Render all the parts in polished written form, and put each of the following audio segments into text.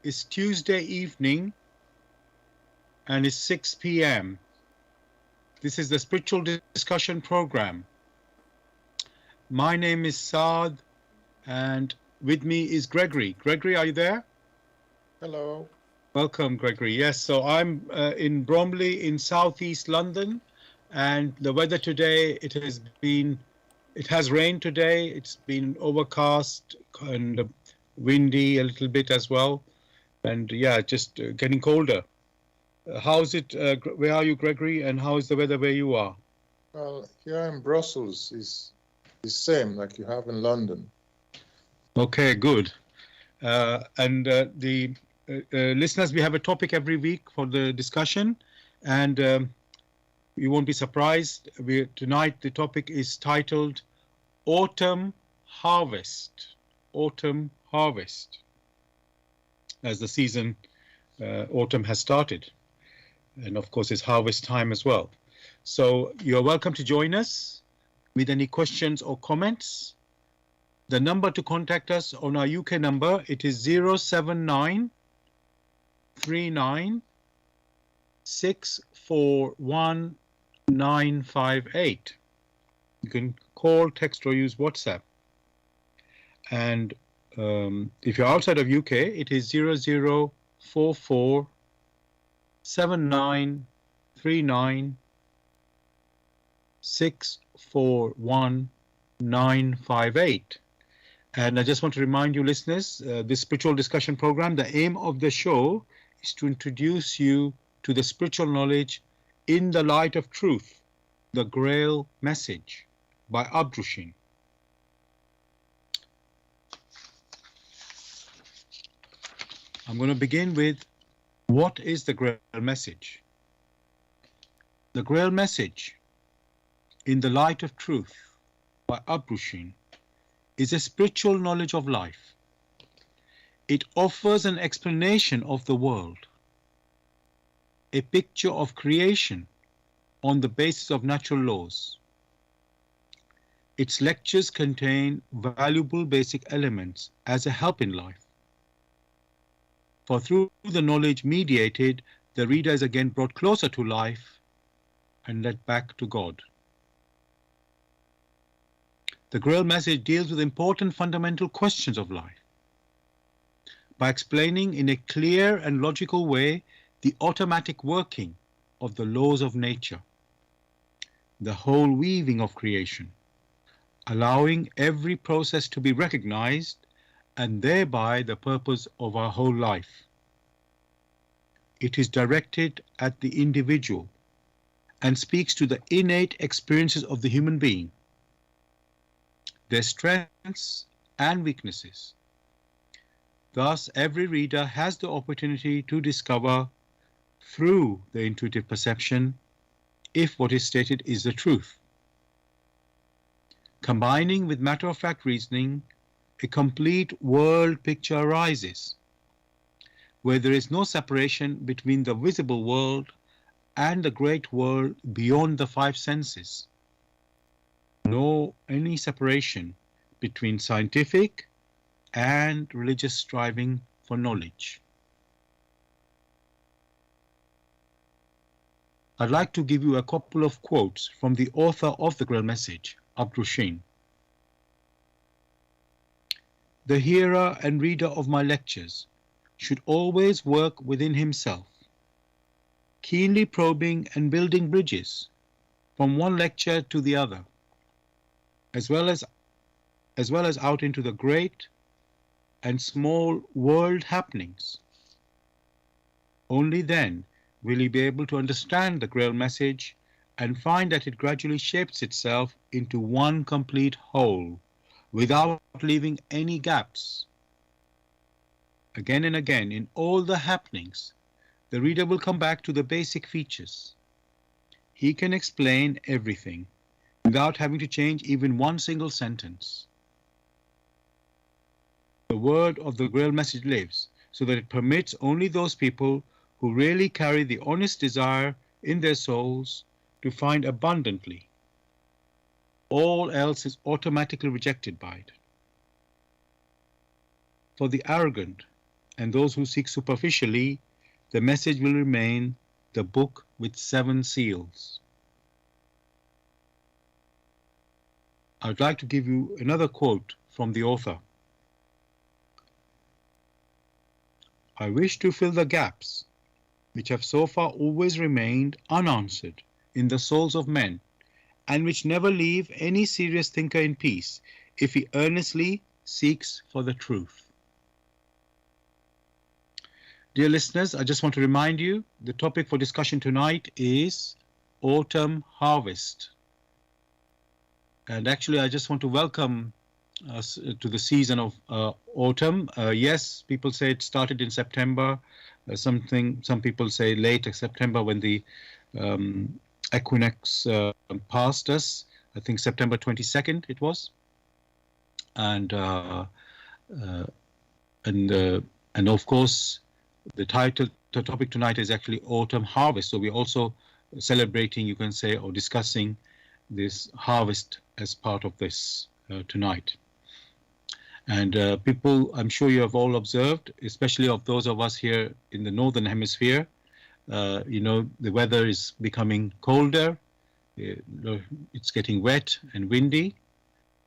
It's Tuesday evening and it's 6 p.m. This is the Spiritual Discussion Program. My name is Saad and with me is Gregory. Gregory, are you there? Hello. Welcome, Gregory. Yes, so I'm in Bromley in southeast London, and the weather today, it has rained today. It's been overcast and windy a little bit as well. And yeah, just getting colder. How's it? Where are you, Gregory? And how is the weather where you are? Well, here in Brussels is the same like you have in London. Okay, good. And the listeners, we have a topic every week for the discussion, and you won't be surprised. Tonight the topic is titled Autumn Harvest. Autumn Harvest. As the season, autumn has started. And of course, it's harvest time as well. So you're welcome to join us with any questions or comments. The number to contact us on our UK number, it is 079 39 641 958. You can call, text, or use WhatsApp. And if you're outside of UK, it is 0044 7939 641 958. And I just want to remind you listeners, this spiritual discussion program, the aim of the show is to introduce you to the spiritual knowledge in the light of truth, the Grail Message by Abdushin. I'm going to begin with, what is the Grail Message? The Grail Message in the light of truth by Abdushin is a spiritual knowledge of life. It offers an explanation of the world, a picture of creation on the basis of natural laws. Its lectures contain valuable basic elements as a help in life. For through the knowledge mediated, the reader is again brought closer to life and led back to God. The Grail Message deals with important fundamental questions of life by explaining in a clear and logical way the automatic working of the laws of nature, the whole weaving of creation, allowing every process to be recognized and thereby the purpose of our whole life. It is directed at the individual and speaks to the innate experiences of the human being, their strengths and weaknesses. Thus, every reader has the opportunity to discover through the intuitive perception if what is stated is the truth. Combining with matter-of-fact reasoning, a complete world picture arises, where there is no separation between the visible world and the great world beyond the five senses. No any separation between scientific and religious striving for knowledge. I'd like to give you a couple of quotes from the author of the Grail Message, Abdushin. The hearer and reader of my lectures should always work within himself, keenly probing and building bridges from one lecture to the other, as well as out into the great and small world happenings. Only then will he be able to understand the Grail Message and find that it gradually shapes itself into one complete whole, without leaving any gaps. Again and again, in all the happenings, the reader will come back to the basic features. He can explain everything without having to change even one single sentence. The word of the Grail Message lives, so that it permits only those people who really carry the honest desire in their souls to find abundantly. All else is automatically rejected by it. For the arrogant and those who seek superficially, the message will remain the book with 7 seals. I'd like to give you another quote from the author. I wish to fill the gaps which have so far always remained unanswered in the souls of men, and which never leave any serious thinker in peace if he earnestly seeks for the truth. Dear listeners, I just want to remind you the topic for discussion tonight is autumn harvest. And actually, I just want to welcome us to the season of autumn. Yes, people say it started in September. Some people say late September when the equinox passed us. I think September 22nd it was. And of course, the topic tonight is actually autumn harvest. So we're also celebrating, you can say, or discussing this harvest as part of this tonight. And people, I'm sure you have all observed, especially of those of us here in the northern hemisphere, the weather is becoming colder. It's getting wet and windy.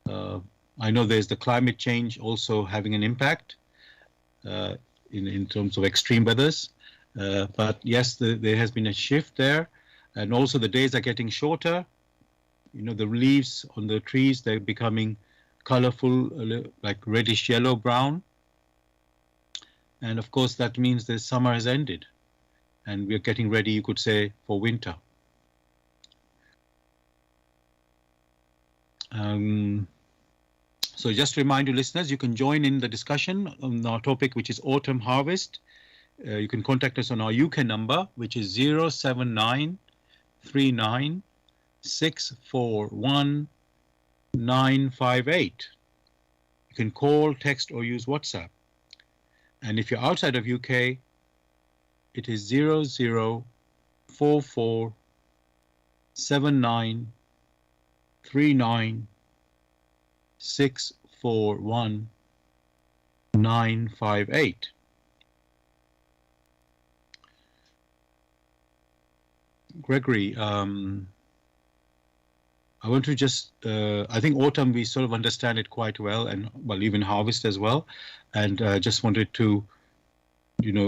I know there's the climate change also having an impact in terms of extreme weathers. But yes, there has been a shift there. And also the days are getting shorter. The leaves on the trees, they're becoming colorful, like reddish yellow brown. And of course, that means the summer has ended. And we're getting ready, you could say, for winter. So just to remind you, listeners, you can join in the discussion on our topic, which is autumn harvest. You can contact us on our UK number, which is 07939 641 958. You can call, text, or use WhatsApp. And if you're outside of UK, it is 0044 79 39 641 958. Gregory, I want to just, I think autumn, we sort of understand it quite well, and well, even harvest as well. And just wanted to,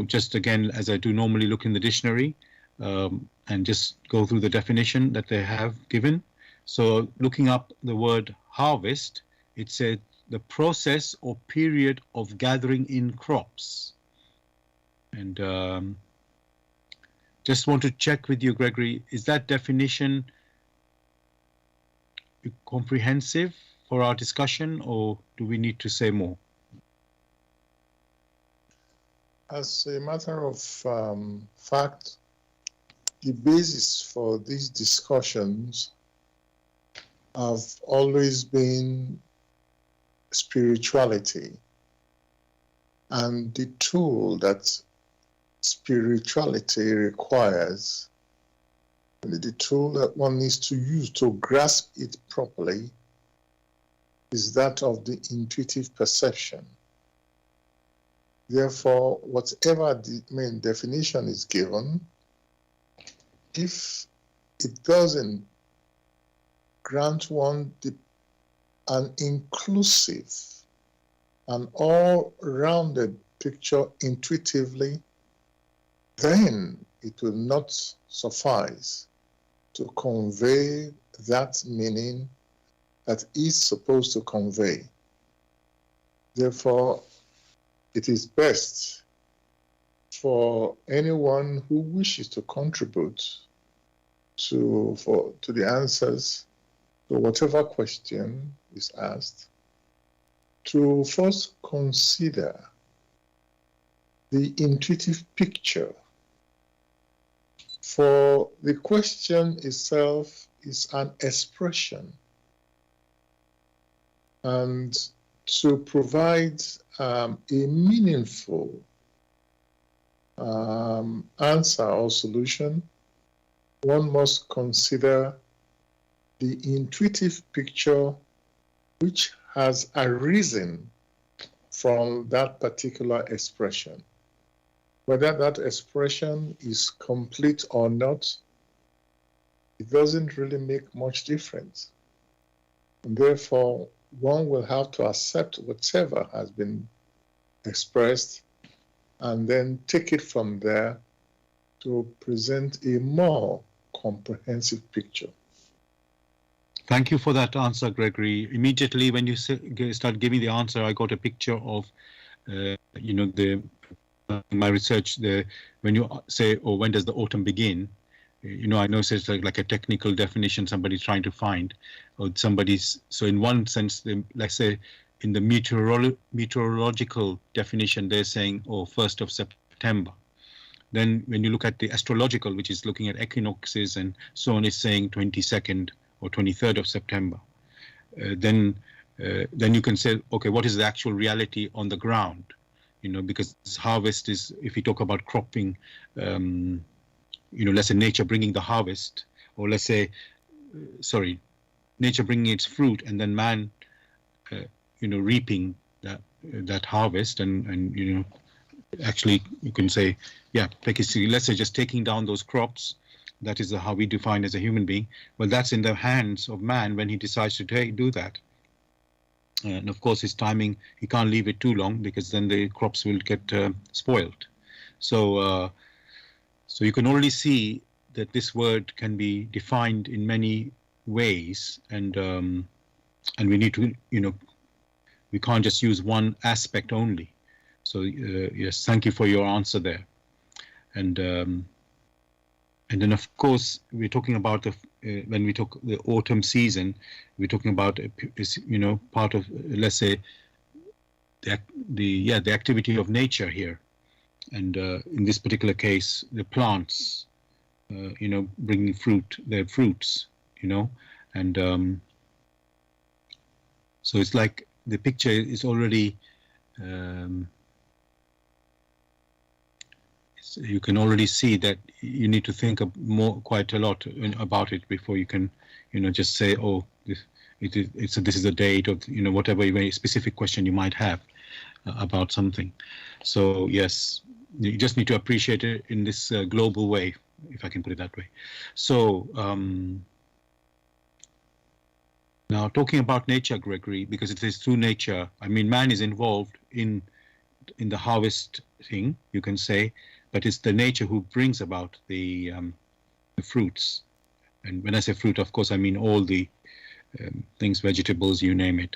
just again, as I do normally, look in the dictionary and just go through the definition that they have given. So looking up the word harvest, it said the process or period of gathering in crops. And just want to check with you, Gregory, is that definition comprehensive for our discussion, or do we need to say more? As a matter of fact, the basis for these discussions have always been spirituality, and the tool that spirituality requires, the tool that one needs to use to grasp it properly, is that of the intuitive perception. Therefore, whatever the main definition is given, if it doesn't grant one an inclusive and all-rounded picture intuitively, then it will not suffice to convey that meaning that is supposed to convey. Therefore, it is best for anyone who wishes to contribute to the answers to whatever question is asked, to first consider the intuitive picture. For the question itself is an expression, and to provide a meaningful answer or solution, one must consider the intuitive picture which has arisen from that particular expression. Whether that expression is complete or not, it doesn't really make much difference. And therefore, one will have to accept whatever has been expressed and then take it from there to present a more comprehensive picture. Thank you for that answer, Gregory. Immediately when you start giving the answer, I got a picture of, my research. When you say, "Oh, when does the autumn begin?" I know it's like a technical definition somebody's trying to find, or somebody's. So in one sense, let's say in the meteorological definition, they're saying, "Oh, 1st of September." Then when you look at the astrological, which is looking at equinoxes and so on, it's saying 22nd or 23rd of September. Then you can say, okay, what is the actual reality on the ground? Because harvest is, if we talk about cropping, let's say nature bringing the harvest, or let's say, nature bringing its fruit, and then man, reaping that harvest, and actually you can say, yeah, let's say just taking down those crops. That is how we define as a human being. Well, that's in the hands of man when he decides to do that. And of course, his timing, he can't leave it too long because then the crops will get spoiled. So you can already see that this word can be defined in many ways, and we need to, we can't just use one aspect only. So yes, thank you for your answer there. And then, of course, we're talking about when we talk the autumn season, we're talking about part of, let's say, the activity of nature here, and in this particular case, the plants, bringing their fruits, and so it's like the picture is already. You can already see that you need to think quite a lot about it before you can, just say, oh, this is a date, or whatever very specific question you might have about something. So yes, you just need to appreciate it in this global way, if I can put it that way. So now talking about nature, Gregory, because it is through nature. I mean, man is involved in the harvesting, you can say. But it's the nature who brings about the fruits. And when I say fruit, of course, I mean all the things, vegetables, you name it.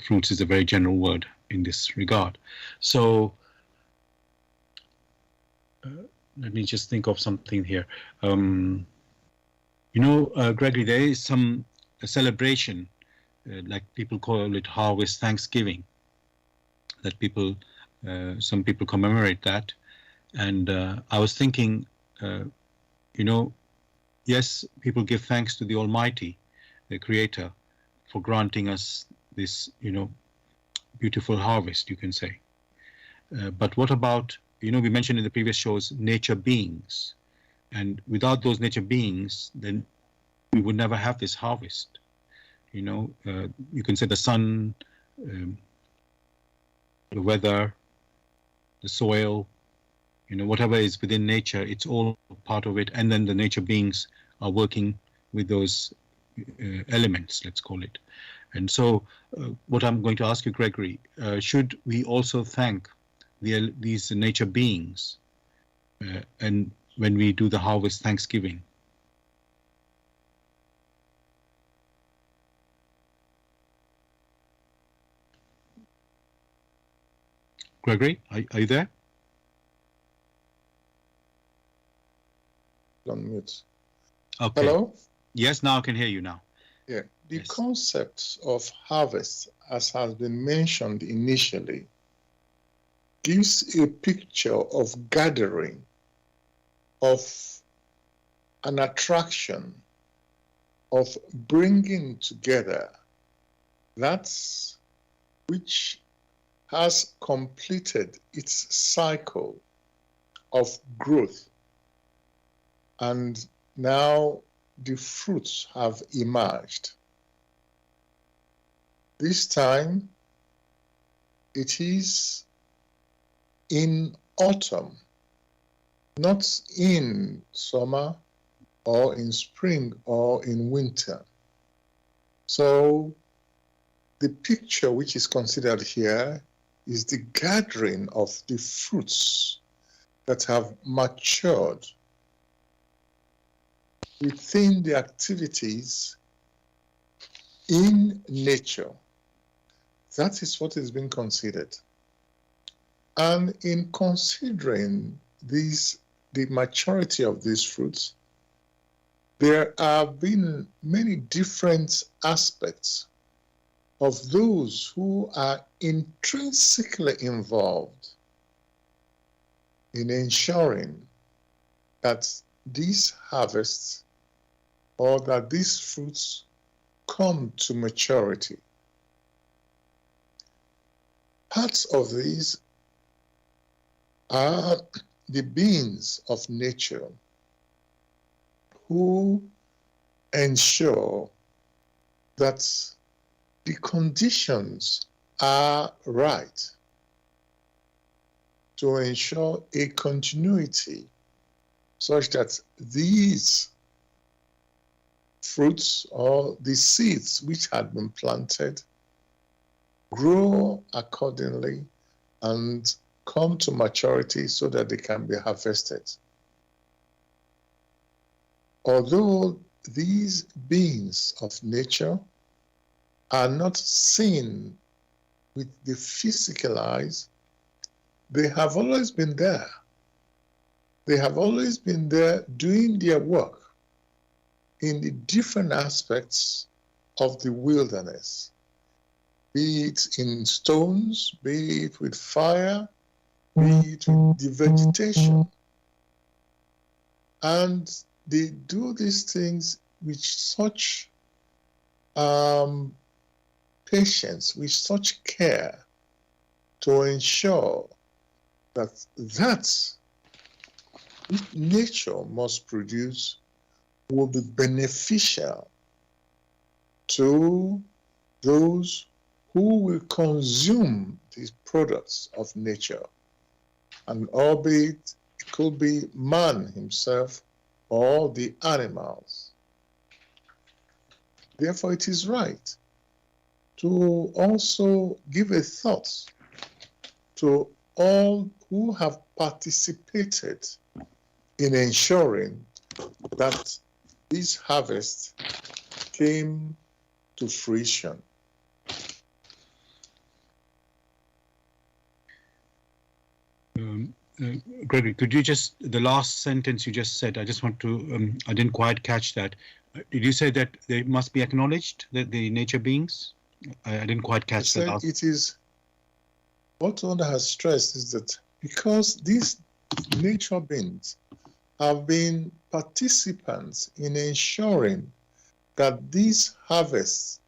Fruits is a very general word in this regard. So let me just think of something here. Gregory, there is a celebration, like people call it Harvest Thanksgiving, that some people commemorate that. And I was thinking, yes, people give thanks to the Almighty, the Creator, for granting us this, beautiful harvest, you can say. But what about, we mentioned in the previous shows, nature beings. And without those nature beings, then we would never have this harvest. You can say the sun, the weather, the soil, whatever is within nature, it's all part of it. And then the nature beings are working with those elements, let's call it. And so what I'm going to ask you, Gregory, should we also thank these nature beings and when we do the harvest Thanksgiving? Gregory, are you there? On mute. Okay. Hello? Yes, now I can hear you now. Yeah. The Yes. concept of harvest, as has been mentioned initially, gives a picture of gathering, of an attraction, of bringing together that which has completed its cycle of growth, and now the fruits have emerged. This time it is in autumn not in summer or in spring or in winter. So the picture which is considered here is the gathering of the fruits that have matured within the activities in nature. That is what is being considered. And in considering the maturity of these fruits, there have been many different aspects of those who are intrinsically involved in ensuring that these harvests or that these fruits come to maturity. Parts of these are the beings of nature who ensure that the conditions are right to ensure a continuity such that these fruits or the seeds which had been planted grow accordingly and come to maturity so that they can be harvested. Although these beings of nature are not seen with the physical eyes, they have always been there. They have always been there doing their work in the different aspects of the wilderness, be it in stones, be it with fire, be it with the vegetation. And they do these things with such patience, with such care to ensure that which nature must produce will be beneficial to those who will consume these products of nature. And albeit it could be man himself or the animals. Therefore, it is right to also give a thought to all who have participated in ensuring that this harvest came to fruition. Gregory, could you just, the last sentence you just said, I just want to, I didn't quite catch that. Did you say that they must be acknowledged, that the nature beings? I didn't quite catch that last. It is, what one has stressed is that because these nature beings have been participants in ensuring that this harvest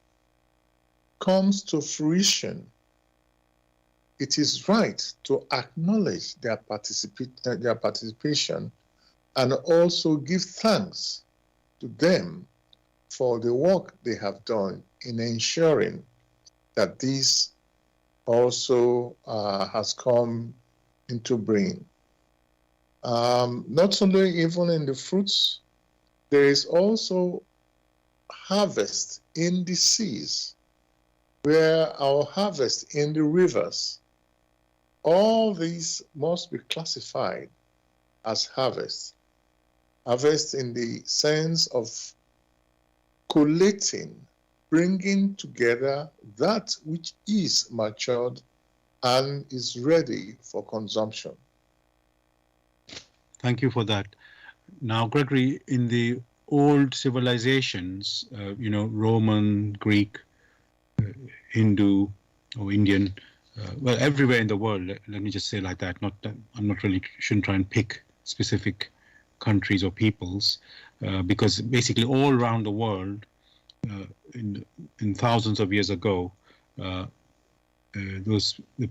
comes to fruition, it is right to acknowledge their participation and also give thanks to them for the work they have done in ensuring that this also has come into being. Not only even in the fruits, there is also harvest in the seas, where our harvest in the rivers. All these must be classified as harvest. Harvest in the sense of collating, bringing together that which is matured and is ready for consumption. Thank you for that. Now, Gregory, in the old civilizations, Roman, Greek, Hindu, or Indian, well, everywhere in the world, let me just say like that, shouldn't try and pick specific countries or peoples, because basically all around the world, in thousands of years ago, the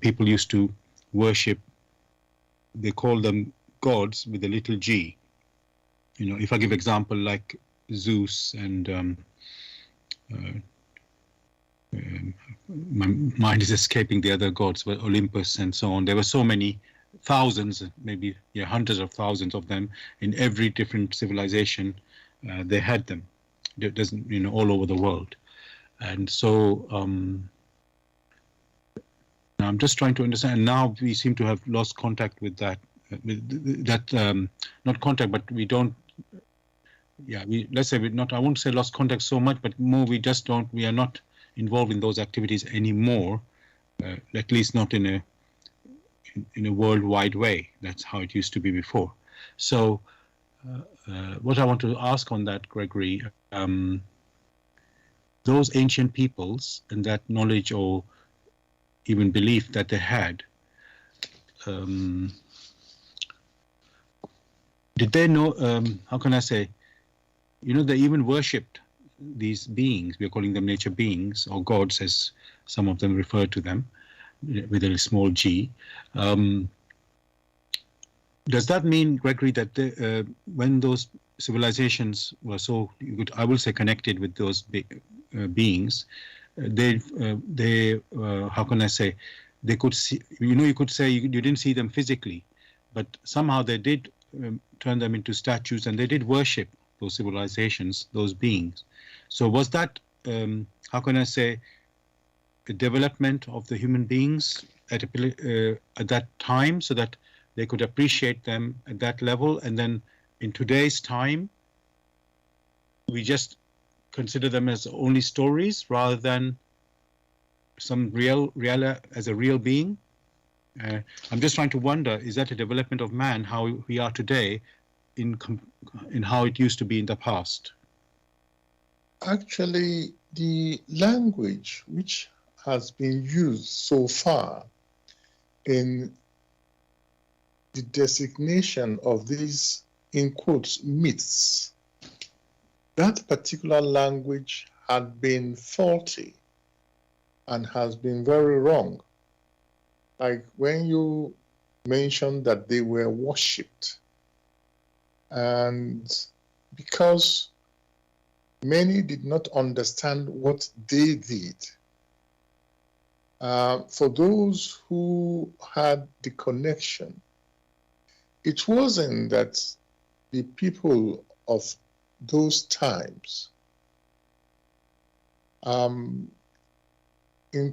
people used to worship, they call them gods with a little g. If I give example like Zeus and my mind is escaping the other gods, but Olympus and so on. There were so many thousands, maybe hundreds of thousands of them in every different civilization. They had them. It doesn't, all over the world. And so I'm just trying to understand. Now we seem to have lost contact with that. Not contact, but we don't. Yeah, let's say we not. I won't say lost contact so much, but more we just don't. We are not involved in those activities anymore. At least not in a worldwide way. That's how it used to be before. So, what I want to ask on that, Gregory, those ancient peoples and that knowledge or even belief that they had, did they know? How can I say? They even worshipped these beings. We are calling them nature beings or gods, as some of them refer to them, with a small g. Does that mean, Gregory, that when those civilizations were so, I will say, connected with those beings, they how can I say, they could see, you could say you didn't see them physically, but somehow they did turn them into statues and they did worship those civilizations, those beings. So was that, how can I say, the development of the human beings at that time, so that they could appreciate them at that level, and then in today's time, we just consider them as only stories rather than some real as a real being? I'm just trying to wonder, is that a development of man, how we are today, in how it used to be in the past? Actually, the language which has been used so far in the designation of these, in quotes, myths, that particular language had been faulty and has been very wrong. Like when you mentioned that they were worshipped, and because many did not understand what they did, for those who had the connection, it wasn't that the people of those times, in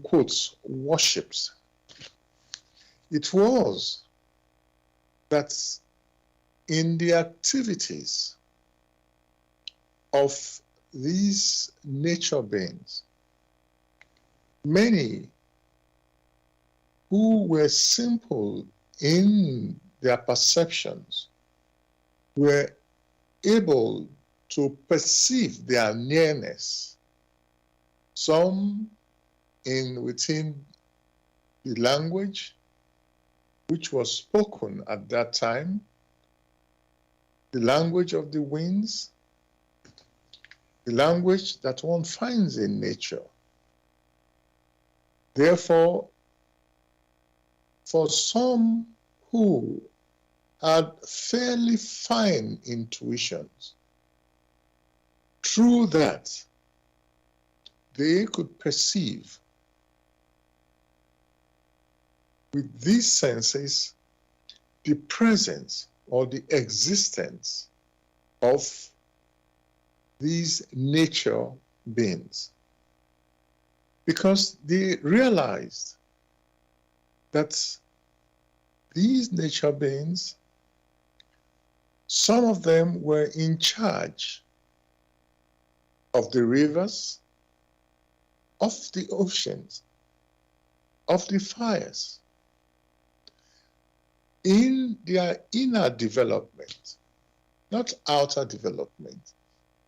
quotes, worships. It was that in the activities of these nature beings, many who were simple in their perceptions were able to perceive their nearness, some within the language which was spoken at that time, the language of the winds, the language that one finds in nature. Therefore, for some who had fairly fine intuitions, through that, they could perceive with these senses the presence or the existence of these nature beings, because they realized that these nature beings, some of them were in charge of the rivers, of the oceans, of the fires. In their inner development, not outer development,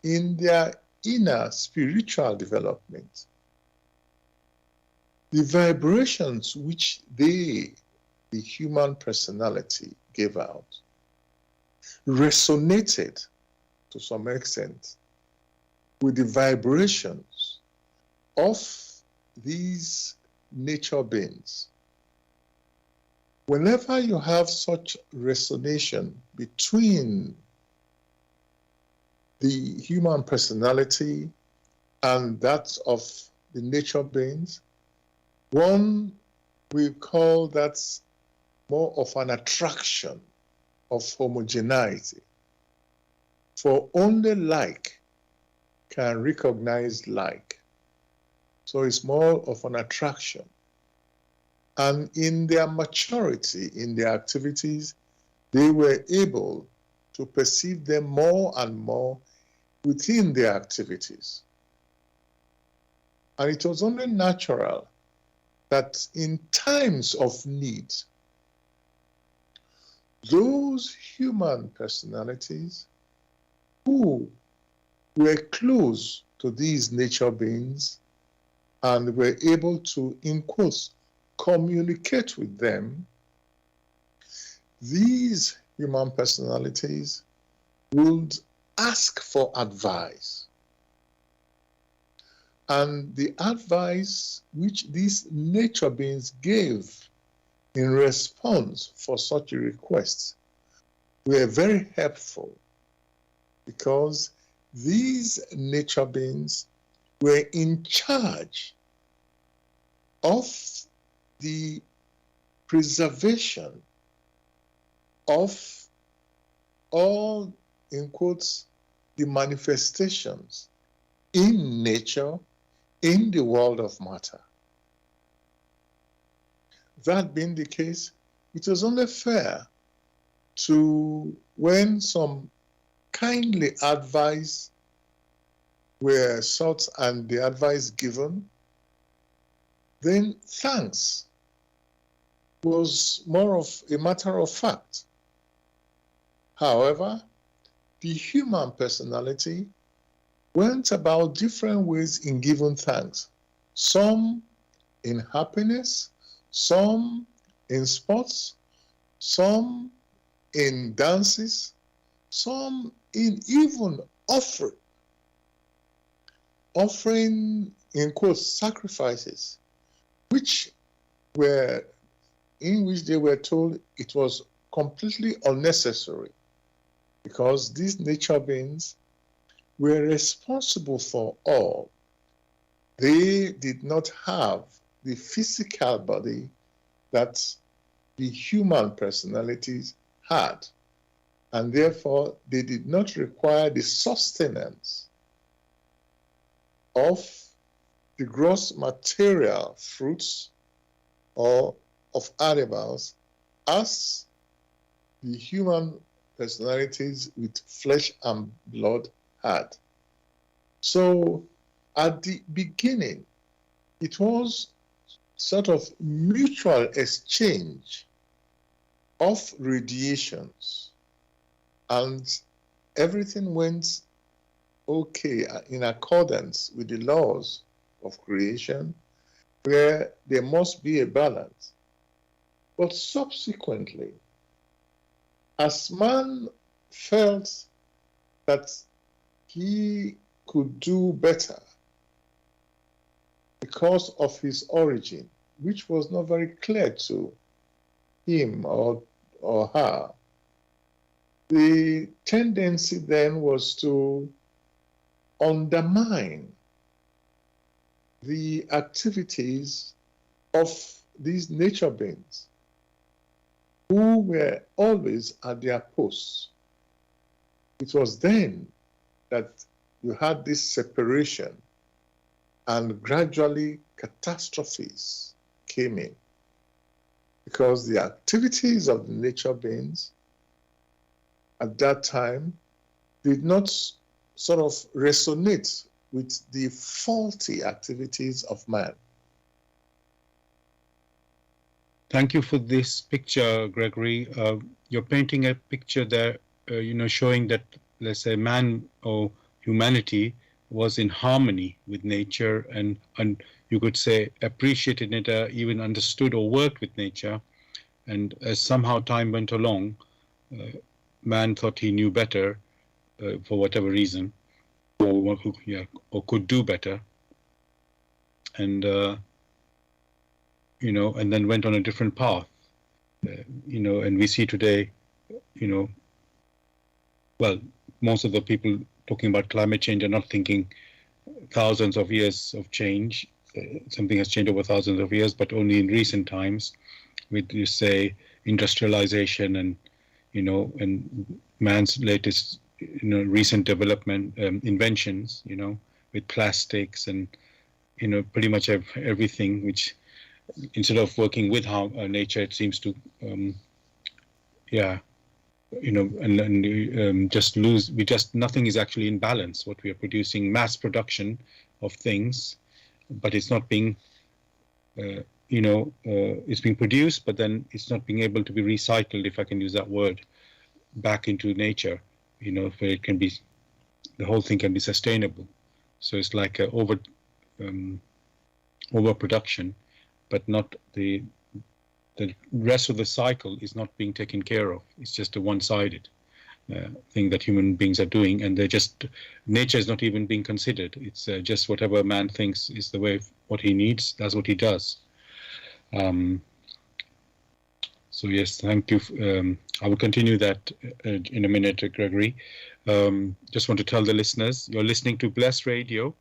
in their inner spiritual development, the vibrations which they, the human personality, gave out resonated to some extent with the vibrations of these nature beings. Whenever you have such resonation between the human personality and that of the nature beings, one will call that more of an attraction of homogeneity. For only like can recognize like. So it's more of an attraction. And in their maturity, in their activities, they were able to perceive them more and more within their activities. And it was only natural that in times of need, those human personalities who were close to these nature beings and were able to, in quotes, communicate with them, these human personalities would ask for advice. And the advice which these nature beings gave in response for such a request were very helpful, because these nature beings were in charge of the preservation of all, in quotes, the manifestations in nature, in the world of matter. That being the case, it was only fair to, when some kindly advice were sought and the advice given, then thanks was more of a matter of fact. However, the human personality went about different ways in giving thanks. Some in happiness, some in sports, some in dances, some in even offering, in quotes, sacrifices, in which they were told it was completely unnecessary, because these nature beings were responsible for all. They did not have the physical body that the human personalities had, and therefore they did not require the sustenance of the gross material fruits or of animals as the human personalities with flesh and blood had. So at the beginning, it was sort of mutual exchange of radiations, and everything went okay in accordance with the laws of creation, where there must be a balance. But subsequently, as man felt that he could do better because of his origin, which was not very clear to him or her, the tendency then was to undermine the activities of these nature beings who were always at their posts. It was then that you had this separation, and gradually catastrophes came in, because the activities of the nature beings at that time did not sort of resonate with the faulty activities of man. Thank you for this picture, Gregory. You're painting a picture there, showing that, let's say, man or humanity was in harmony with nature, and you could say appreciated it, even understood or worked with nature. And as somehow time went along, man thought he knew better for whatever reason, or could do better, and and then went on a different path. And we see today, well, most of the people talking about climate change are not thinking thousands of years of change. Something has changed over thousands of years, but only in recent times. You say industrialization and and man's latest recent development inventions, with plastics and pretty much everything, which instead of working with nature, it seems to yeah and just lose. Nothing is actually in balance. What we are producing, mass production of things, but it's not being it's being produced, but then it's not being able to be recycled, if I can use that word, back into nature, where it can be, the whole thing can be sustainable. So it's like a overproduction, but not the rest of the cycle is not being taken care of. It's just a one-sided thing that human beings are doing, and nature is not even being considered. It's just whatever man thinks is the way, what he needs, that's what he does. So yes, thank you. I will continue that in a minute, Gregory. Just want to tell the listeners, you're listening to Bless Radio.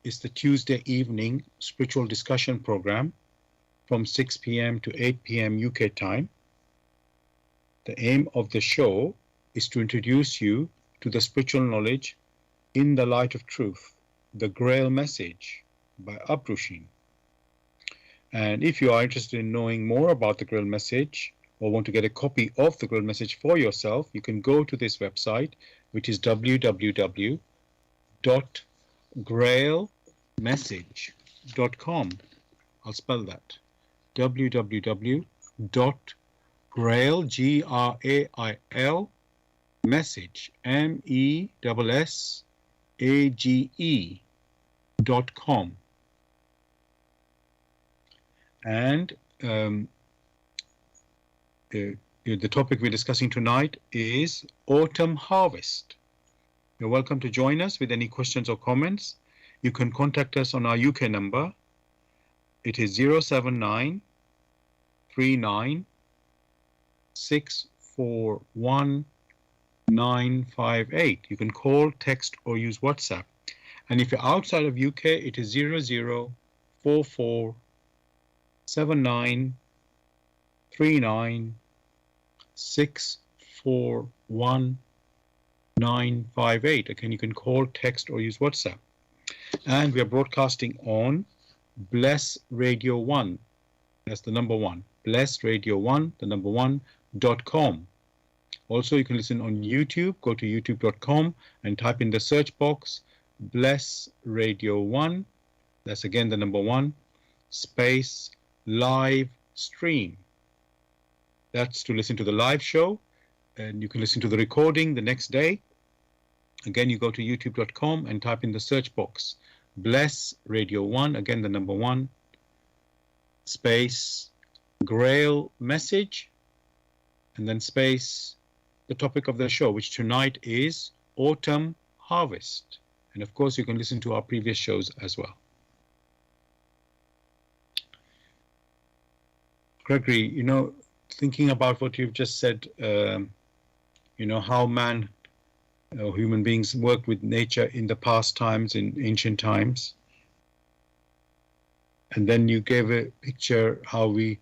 It's the Tuesday evening spiritual discussion program from 6 p.m. to 8 p.m. UK time. The aim of the show is to introduce you to the spiritual knowledge in the light of truth, the Grail Message by Abrushin. And if you are interested in knowing more about the Grail Message or want to get a copy of the Grail Message for yourself, you can go to this website, which is www.grailmessage.com. I'll spell that. www.grail, Grail, message, MESSAGE.com. And the topic we're discussing tonight is autumn harvest. You're welcome to join us with any questions or comments. You can contact us on our UK number. It is 079 39 641 958. You can call, text, or use WhatsApp. And if you're outside of UK, it is 0044 79 39 641 958. Again, you can call, text, or use WhatsApp. And we are broadcasting on Bless Radio 1. That's the number 1. Bless Radio 1, the number 1.com. Also, you can listen on YouTube. Go to youtube.com and type in the search box Bless Radio 1. That's again the number 1, space live stream. That's to listen to the live show, and you can listen to the recording the next day. Again, you go to youtube.com and type in the search box Bless Radio 1, again the number 1, space Grail Message, and then space the topic of the show, which tonight is autumn harvest. And of course, you can listen to our previous shows as well. Gregory, thinking about what you've just said, how man, human beings worked with nature in the past times, in ancient times. And then you gave a picture how we,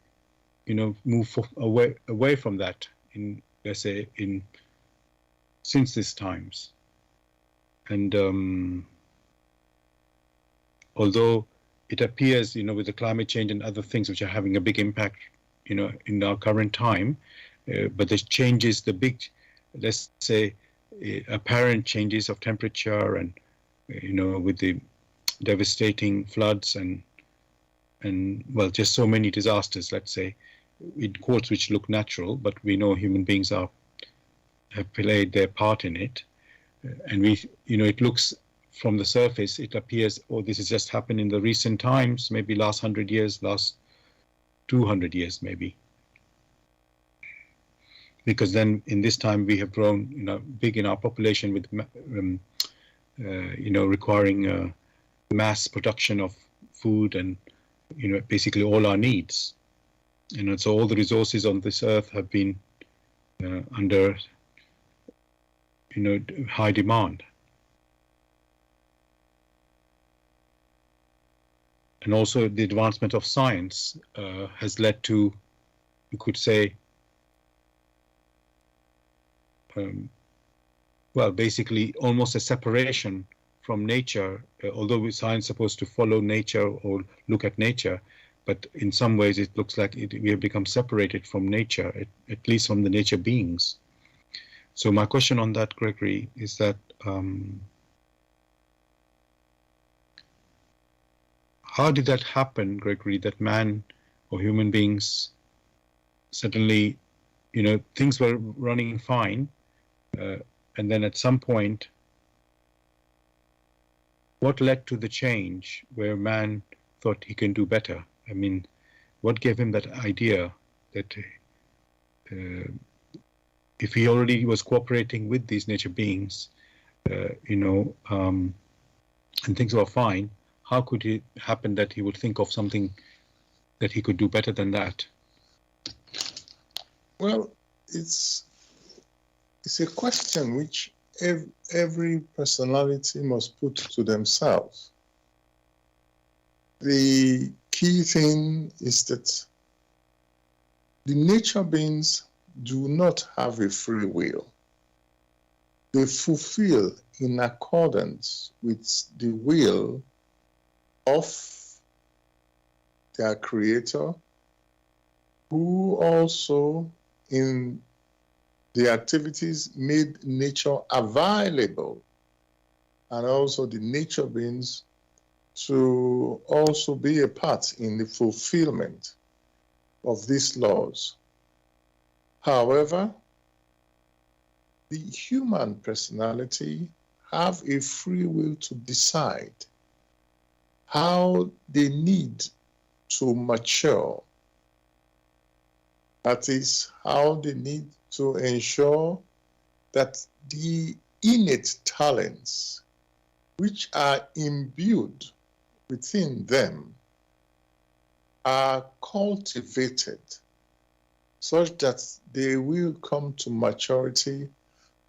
move away from that in, let's say, since these times. And although it appears, with the climate change and other things which are having a big impact, in our current time, but the changes, the big, let's say, apparent changes of temperature and, with the devastating floods and well, just so many disasters, let's say, in quotes, which look natural, but we know human beings have played their part in it. And it looks from the surface, it appears, this has just happened in the recent times, maybe last 100 years, last 200 years, maybe. Because then in this time we have grown, big in our population with, requiring mass production of food and, basically all our needs. So all the resources on this earth have been under, high demand. And also the advancement of science has led to you could say, well, basically almost a separation from nature, although science is supposed to follow nature or look at nature, but in some ways it looks like we have become separated from nature, at least from the nature beings. So my question on that, Gregory, is that how did that happen, Gregory, that man or human beings suddenly, things were running fine, and then at some point, what led to the change where man thought he can do better? I mean, what gave him that idea that if he already was cooperating with these nature beings, and things were fine, how could it happen that he would think of something that he could do better than that? Well, it's a question which every personality must put to themselves. The key thing is that the nature beings do not have a free will. They fulfill in accordance with the will of their creator, who also in the activities made nature available, and also the nature beings to also be a part in the fulfillment of these laws. However, the human personality have a free will to decide how they need to mature. That is, how they need to ensure that the innate talents which are imbued within them are cultivated such that they will come to maturity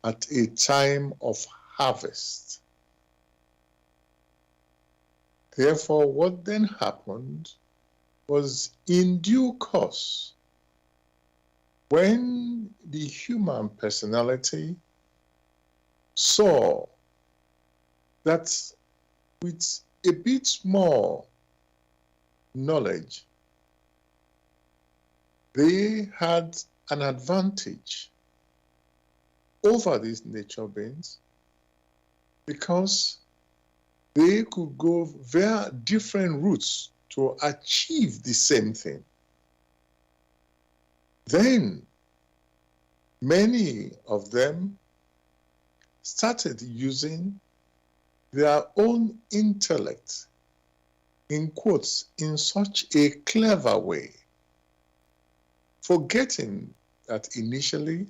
at a time of harvest. Therefore, what then happened was, in due course, when the human personality saw that with a bit more knowledge, they had an advantage over these nature beings, because they could go via different routes to achieve the same thing. Then many of them started using their own intellect, in quotes, in such a clever way, forgetting that initially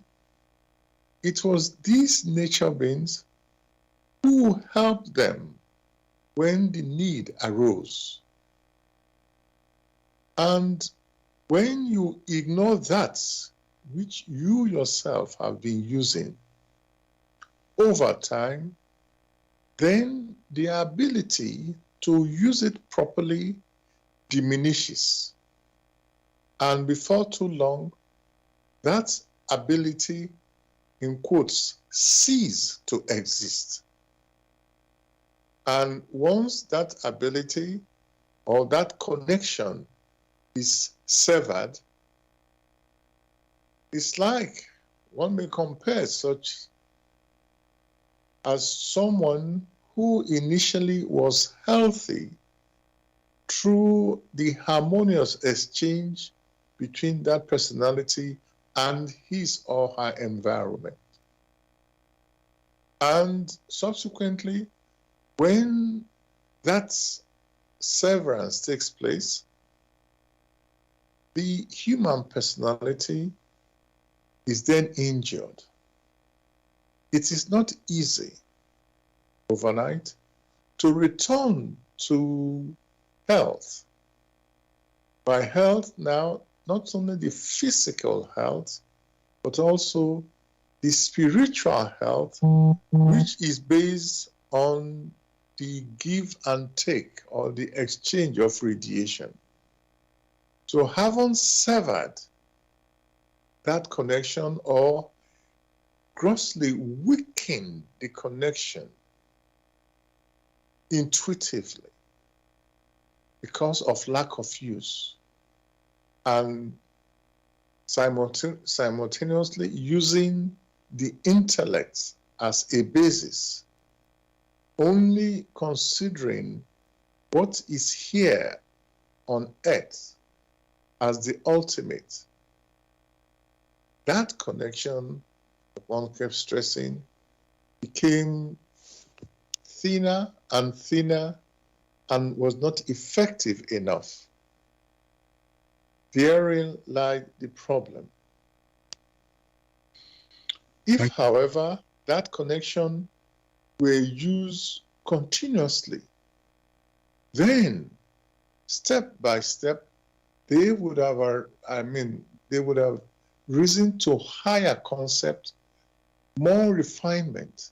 it was these nature beings who helped them when the need arose. And when you ignore that which you yourself have been using over time, then the ability to use it properly diminishes. And before too long, that ability, in quotes, cease to exist. And once that ability or that connection is severed, it's like one may compare such as someone who initially was healthy through the harmonious exchange between that personality and his or her environment. And subsequently, when that severance takes place, the human personality is then injured. It is not easy overnight to return to health. By health now, not only the physical health, but also the spiritual health, which is based on the give and take, or the exchange of radiation. So having severed that connection or grossly weaken the connection intuitively because of lack of use, and simultaneously using the intellect as a basis, only considering what is here on earth as the ultimate. That connection, one kept stressing, became thinner and thinner and was not effective enough. Therein lied the problem. If, however, that connection were used continuously, then step by step, they would have risen to higher concept, more refinement,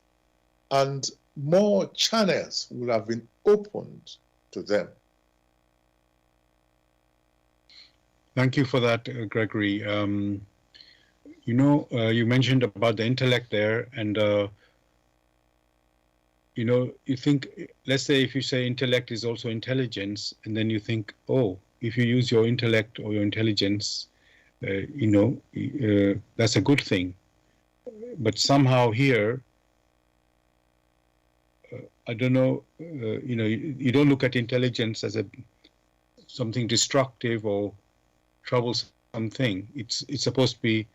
and more channels would have been opened to them. Thank you for that, Gregory. You mentioned about the intellect there, and you think, let's say if you say intellect is also intelligence, and then you think, oh, if you use your intellect or your intelligence, that's a good thing. But somehow here, I don't know, you don't look at intelligence as something destructive or troublesome thing. It's supposed to be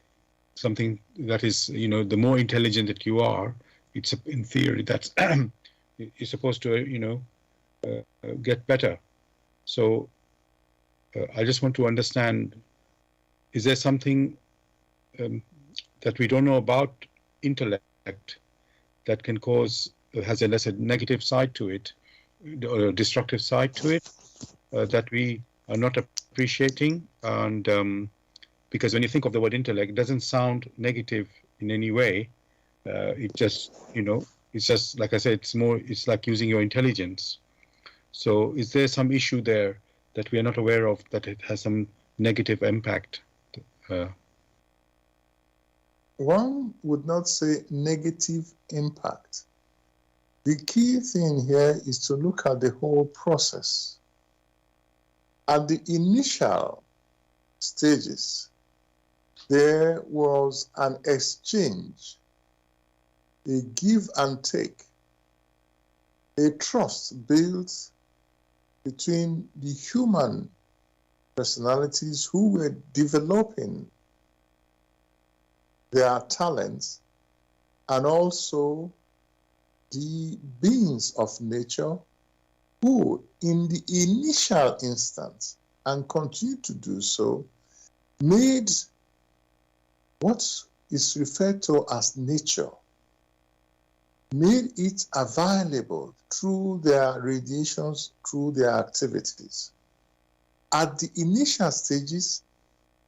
something that is, the more intelligent that you are, it's in theory that's you're supposed to, get better. So I just want to understand: is there something that we don't know about intellect that can cause, has a negative side to it, or a destructive side to it, that we are not appreciating? And because when you think of the word intellect, it doesn't sound negative in any way. It just, it's just, like I said, it's like using your intelligence. So is there some issue there that we are not aware of, that it has some negative impact? One would not say negative impact. The key thing here is to look at the whole process. At the initial stages, there was an exchange, a give and take, a trust built between the human personalities who were developing their talents, and also the beings of nature who, in the initial instance, and continue to do so, made what is referred to as nature, made it available through their radiations, through their activities. At the initial stages,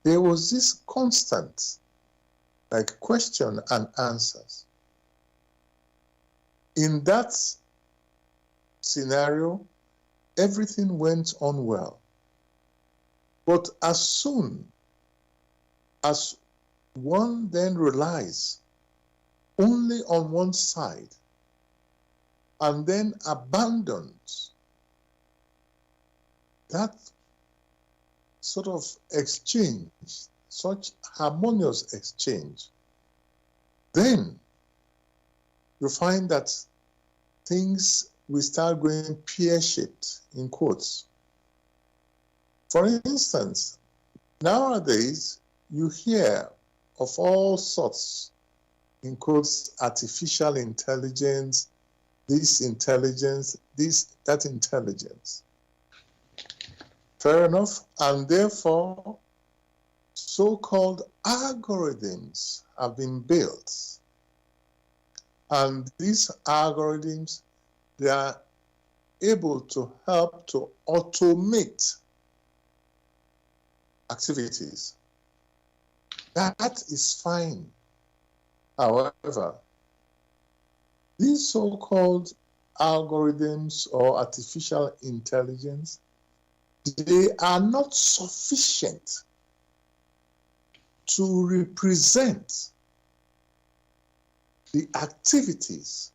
there was this constant, like question and answers. In that scenario, everything went on well. But as soon as one then relies only on one side and then abandons that sort of exchange, such harmonious exchange, then you find that things will start going pear-shaped, in quotes. For instance, nowadays you hear of all sorts, in quotes, artificial intelligence, this intelligence, that intelligence. Fair enough. And therefore, so-called algorithms have been built. And these algorithms, they are able to help to automate activities. That is fine. However, these so-called algorithms or artificial intelligence, they are not sufficient to represent the activities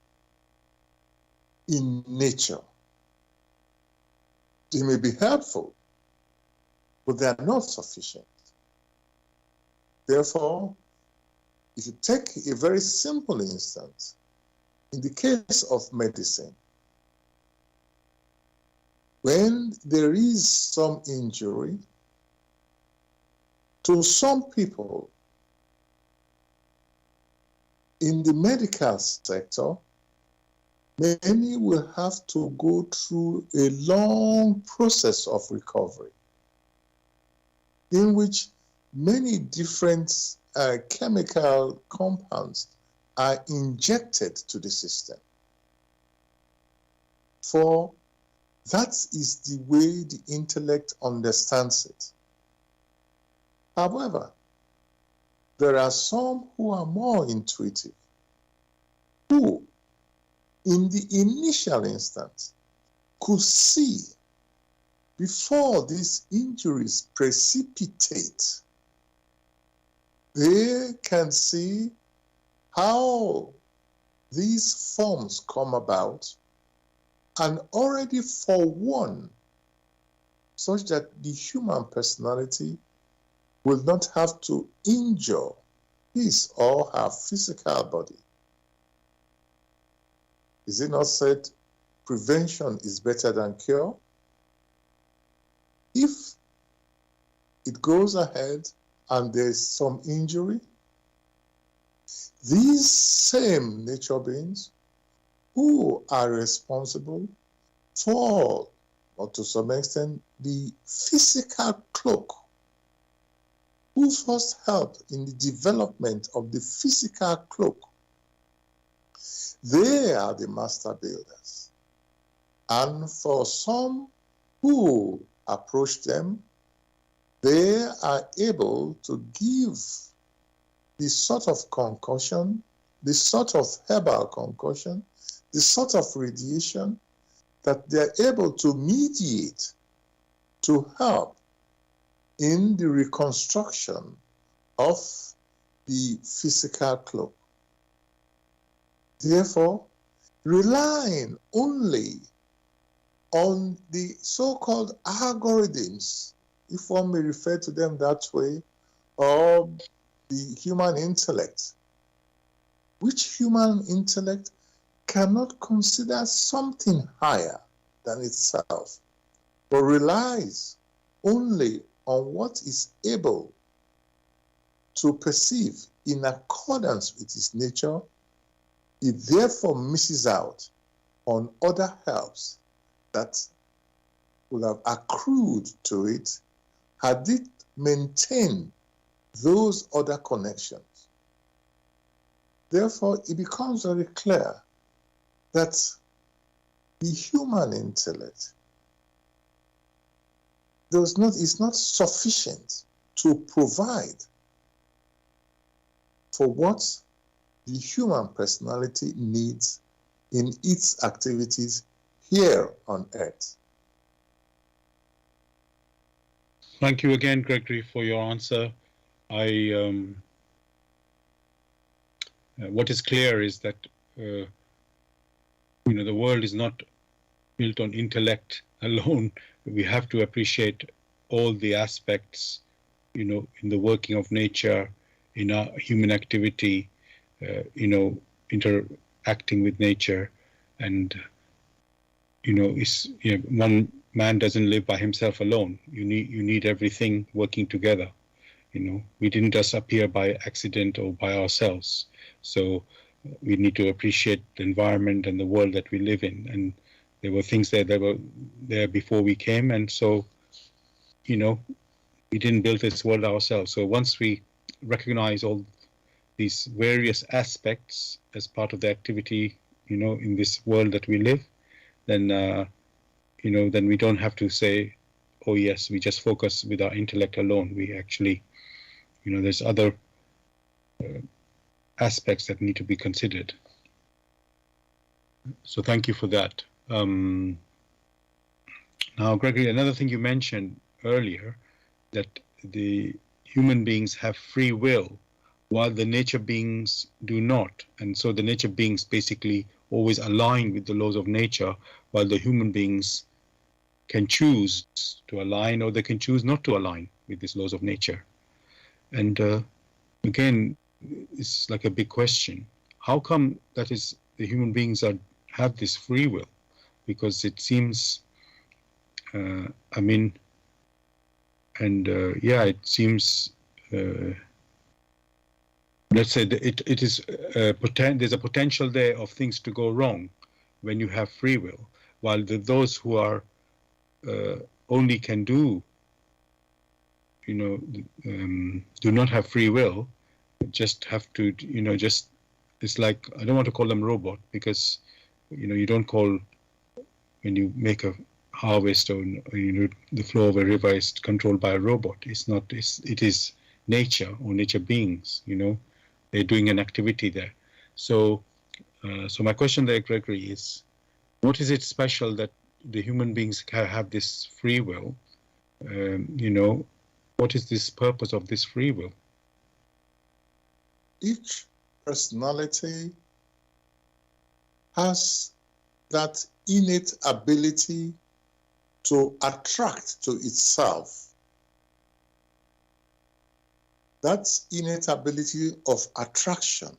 in nature. They may be helpful, but they are not sufficient. Therefore, if you take a very simple instance, in the case of medicine, when there is some injury, to some people in the medical sector, many will have to go through a long process of recovery in which many different chemical compounds are injected to the system. For that is the way the intellect understands it. However, there are some who are more intuitive, who, in the initial instance, could see before these injuries precipitate. They can see how these forms come about and already forewarn such that the human personality will not have to injure his or her physical body. Is it not said prevention is better than cure? If it goes ahead and there's some injury, these same nature beings who are responsible for, or to some extent, the physical cloak, who first helped in the development of the physical cloak, they are the master builders. And for some who approach them, they are able to give the sort of concussion, the sort of herbal concussion, the sort of radiation that they're able to mediate to help in the reconstruction of the physical cloak. Therefore, relying only on the so-called algorithms, if one may refer to them that way, or the human intellect, which human intellect cannot consider something higher than itself, but relies only on what is able to perceive in accordance with its nature, it therefore misses out on other helps that would have accrued to it had it maintained those other connections. Therefore, it becomes very clear that the human intellect is not sufficient to provide for what the human personality needs in its activities here on Earth. Thank you again, Gregory, for your answer. What is clear is that the world is not built on intellect alone. We have to appreciate all the aspects, in the working of nature, in our human activity, interacting with nature, and one man doesn't live by himself alone. You need everything working together. We didn't just appear by accident or by ourselves. So we need to appreciate the environment and the world that we live in. And there were things that were there before we came, and so we didn't build this world ourselves. So once we recognize all these various aspects as part of the activity, in this world that we live, then then we don't have to say, oh yes, we just focus with our intellect alone. We actually, there's other aspects that need to be considered. So thank you for that. Now, Gregory, another thing you mentioned earlier, that the human beings have free will, while the nature beings do not. And so the nature beings basically always align with the laws of nature, while the human beings can choose to align or they can choose not to align with these laws of nature. And again, it's like a big question. How come that is the human beings have this free will? Because it seems, I mean, and yeah, it seems, let's say that it is there's a potential there of things to go wrong when you have free will, while those who are only can do, do not have free will, just have to, just, it's like, I don't want to call them robot, because, you don't call, when you make a harvest or, the flow of a river is controlled by a robot. It's not, it is nature or nature beings, they're doing an activity there. So, so my question there, Gregory, is what is it special that the human beings have this free will? What is this purpose of this free will? Each personality has that innate ability to attract to itself. That innate ability of attraction.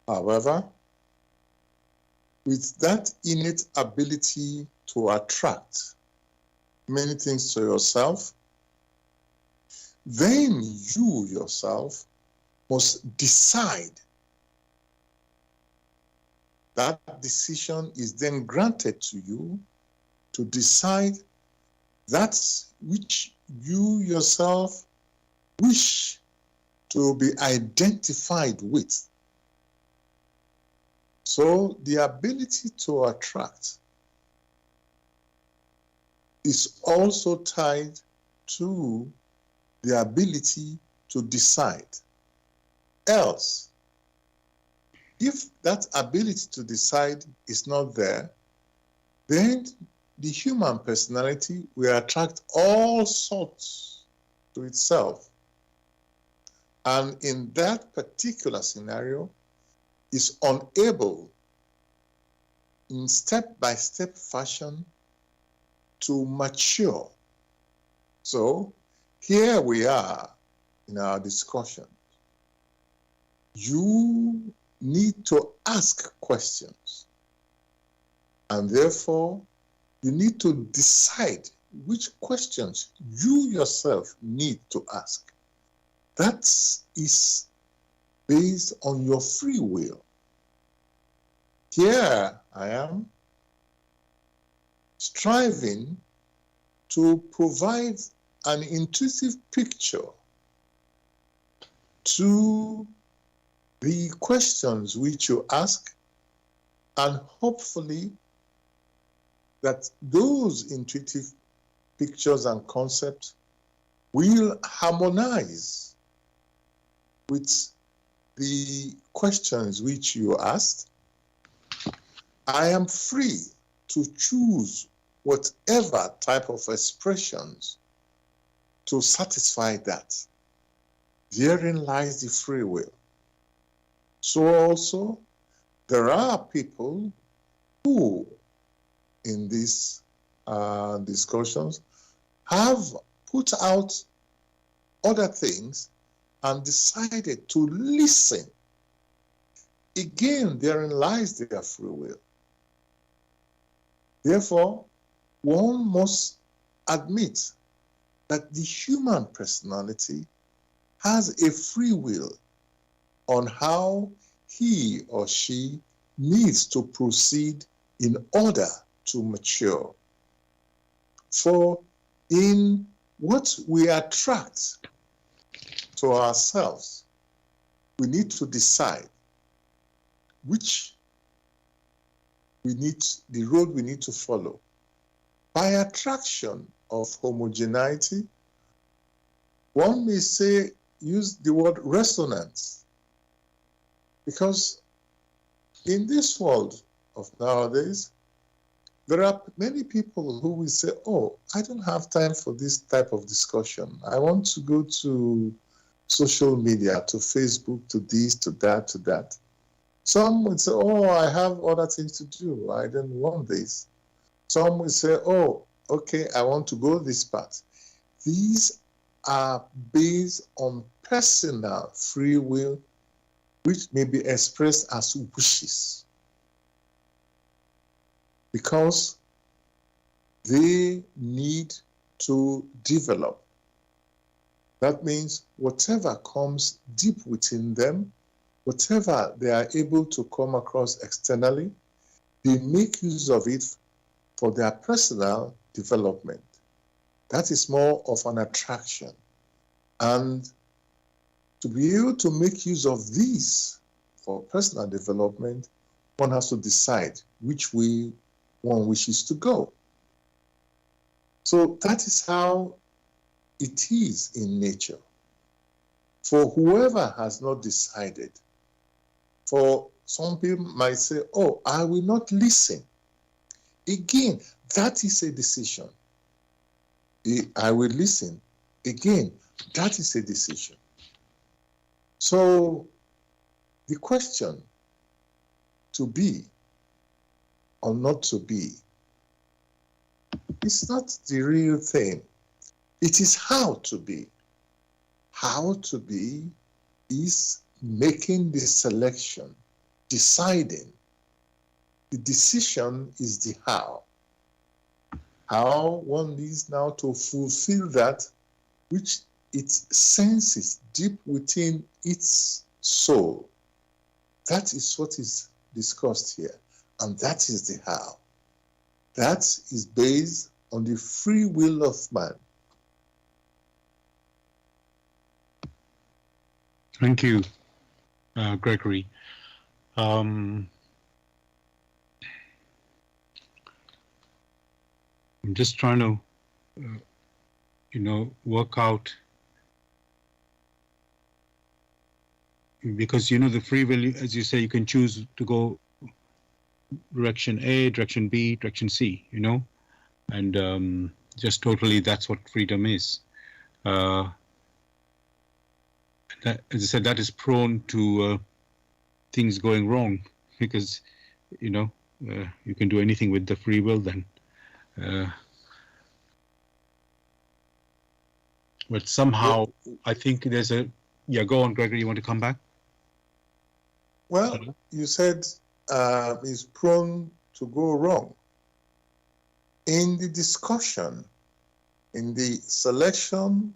However, with that innate ability to attract many things to yourself, then you yourself must decide. That decision is then granted to you to decide that which you yourself wish to be identified with. So the ability to attract is also tied to the ability to decide. Else, if that ability to decide is not there, then the human personality will attract all sorts to itself. And in that particular scenario, is unable in step-by-step fashion to mature. So here we are in our discussion. You need to ask questions, and therefore you need to decide which questions you yourself need to ask. That is based on your free will. Here I am striving to provide an intuitive picture to the questions which you ask, and hopefully that those intuitive pictures and concepts will harmonize with the questions which you asked. I am free to choose whatever type of expressions to satisfy that. Therein lies the free will. So also, there are people who, in these discussions, have put out other things and decided to listen. Again, therein lies their free will. Therefore, one must admit that the human personality has a free will on how he or she needs to proceed in order to mature. For in what we attract to ourselves, we need to decide which the road we need to follow. By attraction of homogeneity, one may say, use the word resonance, because in this world of nowadays, There are many people who will say, oh, I don't have time for this type of discussion. I want to go to social media, to Facebook, to this, to that, to that. Some would say, oh, I have other things to do. I don't want this. Some will say, oh, okay, I want to go this path. These are based on personal free will, which may be expressed as wishes, because they need to develop. That means whatever comes deep within them, whatever they are able to come across externally, they make use of it for their personal development. That is more of an attraction. And to be able to make use of these for personal development, one has to decide which way one wishes to go. So that is how it is in nature. For whoever has not decided, for some people might say, oh, I will not listen. Again, that is a decision. I will listen. Again, that is a decision. So the question to be or not to be is not the real thing. It is how to be. How to be is making the selection, deciding. The decision is the how. How one needs now to fulfill that which it senses deep within its soul. That is what is discussed here, and that is the how. That is based on the free will of man. Thank you, Gregory. I'm just trying to, work out, because, the free will, as you say, you can choose to go direction A, direction B, direction C, and just totally that's what freedom is. That, as I said, that is prone to things going wrong, because, you can do anything with the free will then. But somehow, I think there's go on, Gregory, you want to come back? Well, you said is prone to go wrong. In the discussion, in the selection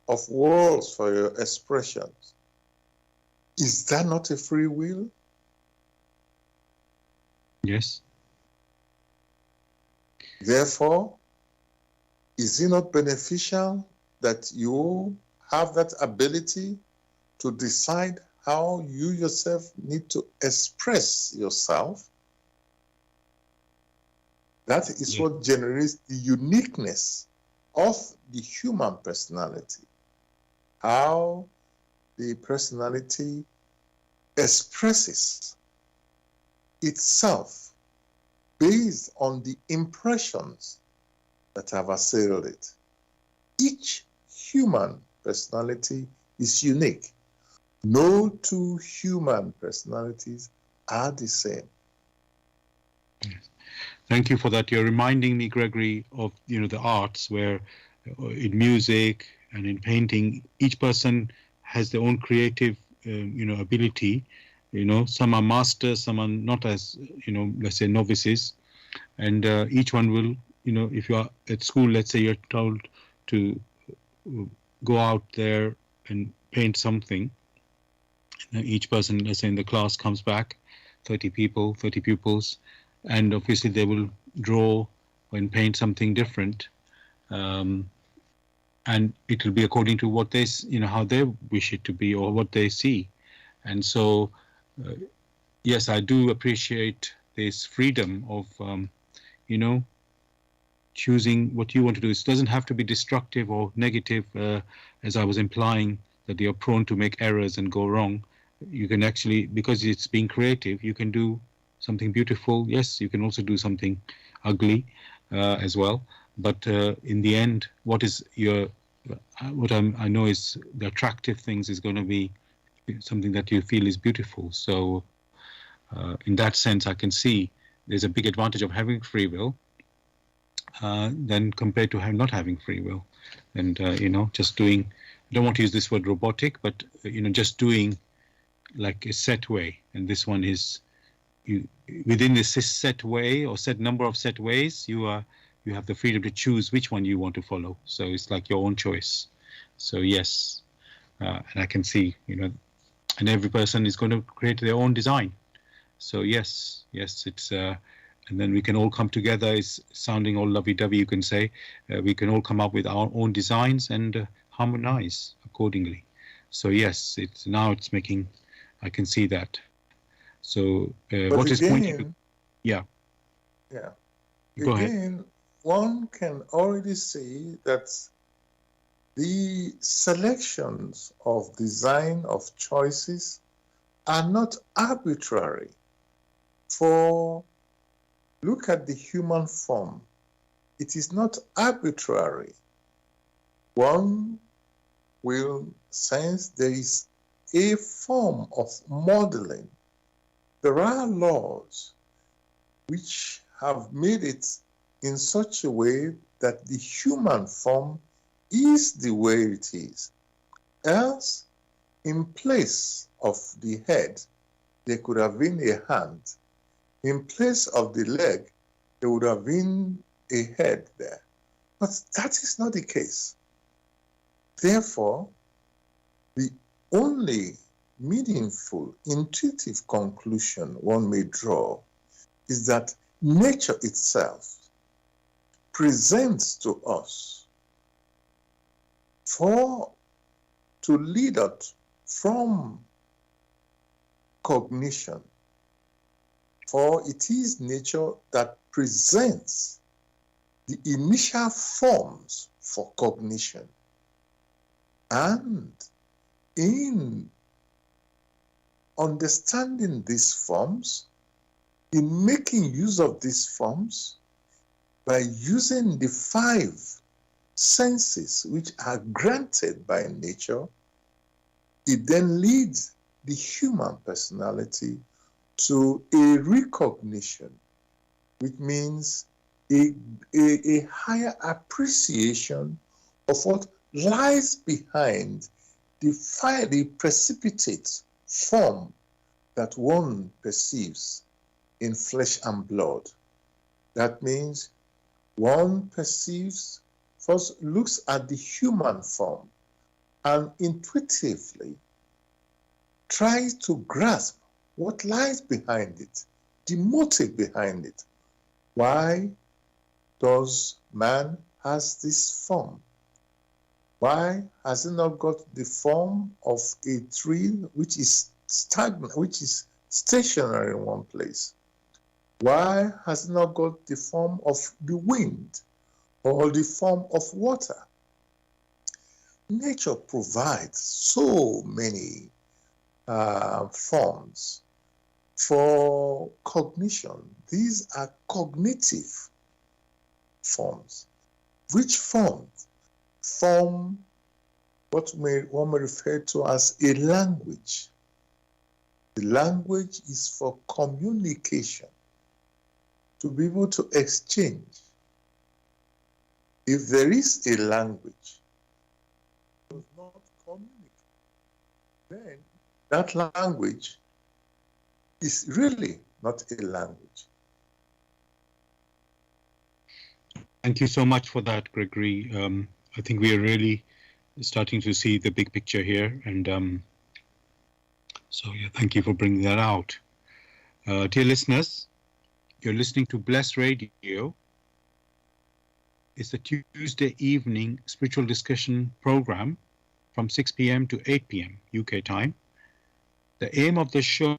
of words for your expressions, is that not a free will? Yes. Therefore, is it not beneficial that you have that ability to decide how you yourself need to express yourself? That is what generates the uniqueness of the human personality. How the personality expresses itself based on the impressions that have assailed it. Each human personality is unique. No two human personalities are the same. Yes. Thank you for that. You're reminding me, Gregory, of the arts, where in music and in painting, each person has their own creative ability. Some are masters, some are not as let's say novices, and each one will if you are at school, let's say you're told to go out there and paint something. Each person, let's say in the class, comes back, 30 pupils, and obviously they will draw and paint something different, and it will be according to what they, how they wish it to be or what they see. And so, yes, I do appreciate this freedom of, choosing what you want to do. It doesn't have to be destructive or negative, as I was implying, that you're prone to make errors and go wrong. You can actually, because it's being creative, you can do something beautiful. Yes, you can also do something ugly as well. But in the end, I know is the attractive things is going to be something that you feel is beautiful. So in that sense, I can see there's a big advantage of having free will than compared to not having free will. And just doing. I don't want to use this word robotic, but just doing like a set way. And this one is you within this set way or set number of set ways. You have the freedom to choose which one you want to follow. So it's like your own choice. So yes, and I can see and every person is going to create their own design. So yes, it's and then we can all come together. Is sounding all lovey-dovey, you can say. We can all come up with our own designs and harmonize accordingly. So yes, it's making. I can see that. So But what is pointing to? again, Yeah, yeah, go ahead. again, one can already see that the selections of design of choices are not arbitrary. For look at the human form. It is not arbitrary. One will sense there is a form of modeling. There are laws which have made it in such a way that the human form is the way it is. Else, in place of the head, there could have been a hand. In place of the leg, there would have been a head there. But that is not the case. Therefore, the only meaningful, intuitive conclusion one may draw is that nature itself presents to us to lead us from cognition. For it is nature that presents the initial forms for cognition. And in understanding these forms, in making use of these forms, by using the 5 senses which are granted by nature, it then leads the human personality to a recognition, which means a higher appreciation of what lies behind the precipitate form that one perceives in flesh and blood. That means one perceives, first looks at the human form and intuitively tries to grasp what lies behind it, the motive behind it. Why does man has this form? Why has he not got the form of a tree which is stagnant, which is stationary in one place? Why has he not got the form of the wind or the form of water? Nature provides so many forms for cognition. These are cognitive forms. Which form what one may refer to as a language. The language is for communication, to be able to exchange. If there is a language that does not communicate, then that language is really not a language. Thank you so much for that, Gregory. I think we are really starting to see the big picture here, and so yeah, thank you for bringing that out. Dear listeners, you're listening to Bless Radio. It's a Tuesday evening spiritual discussion program from 6 p.m. to 8 p.m. UK time. The aim of the show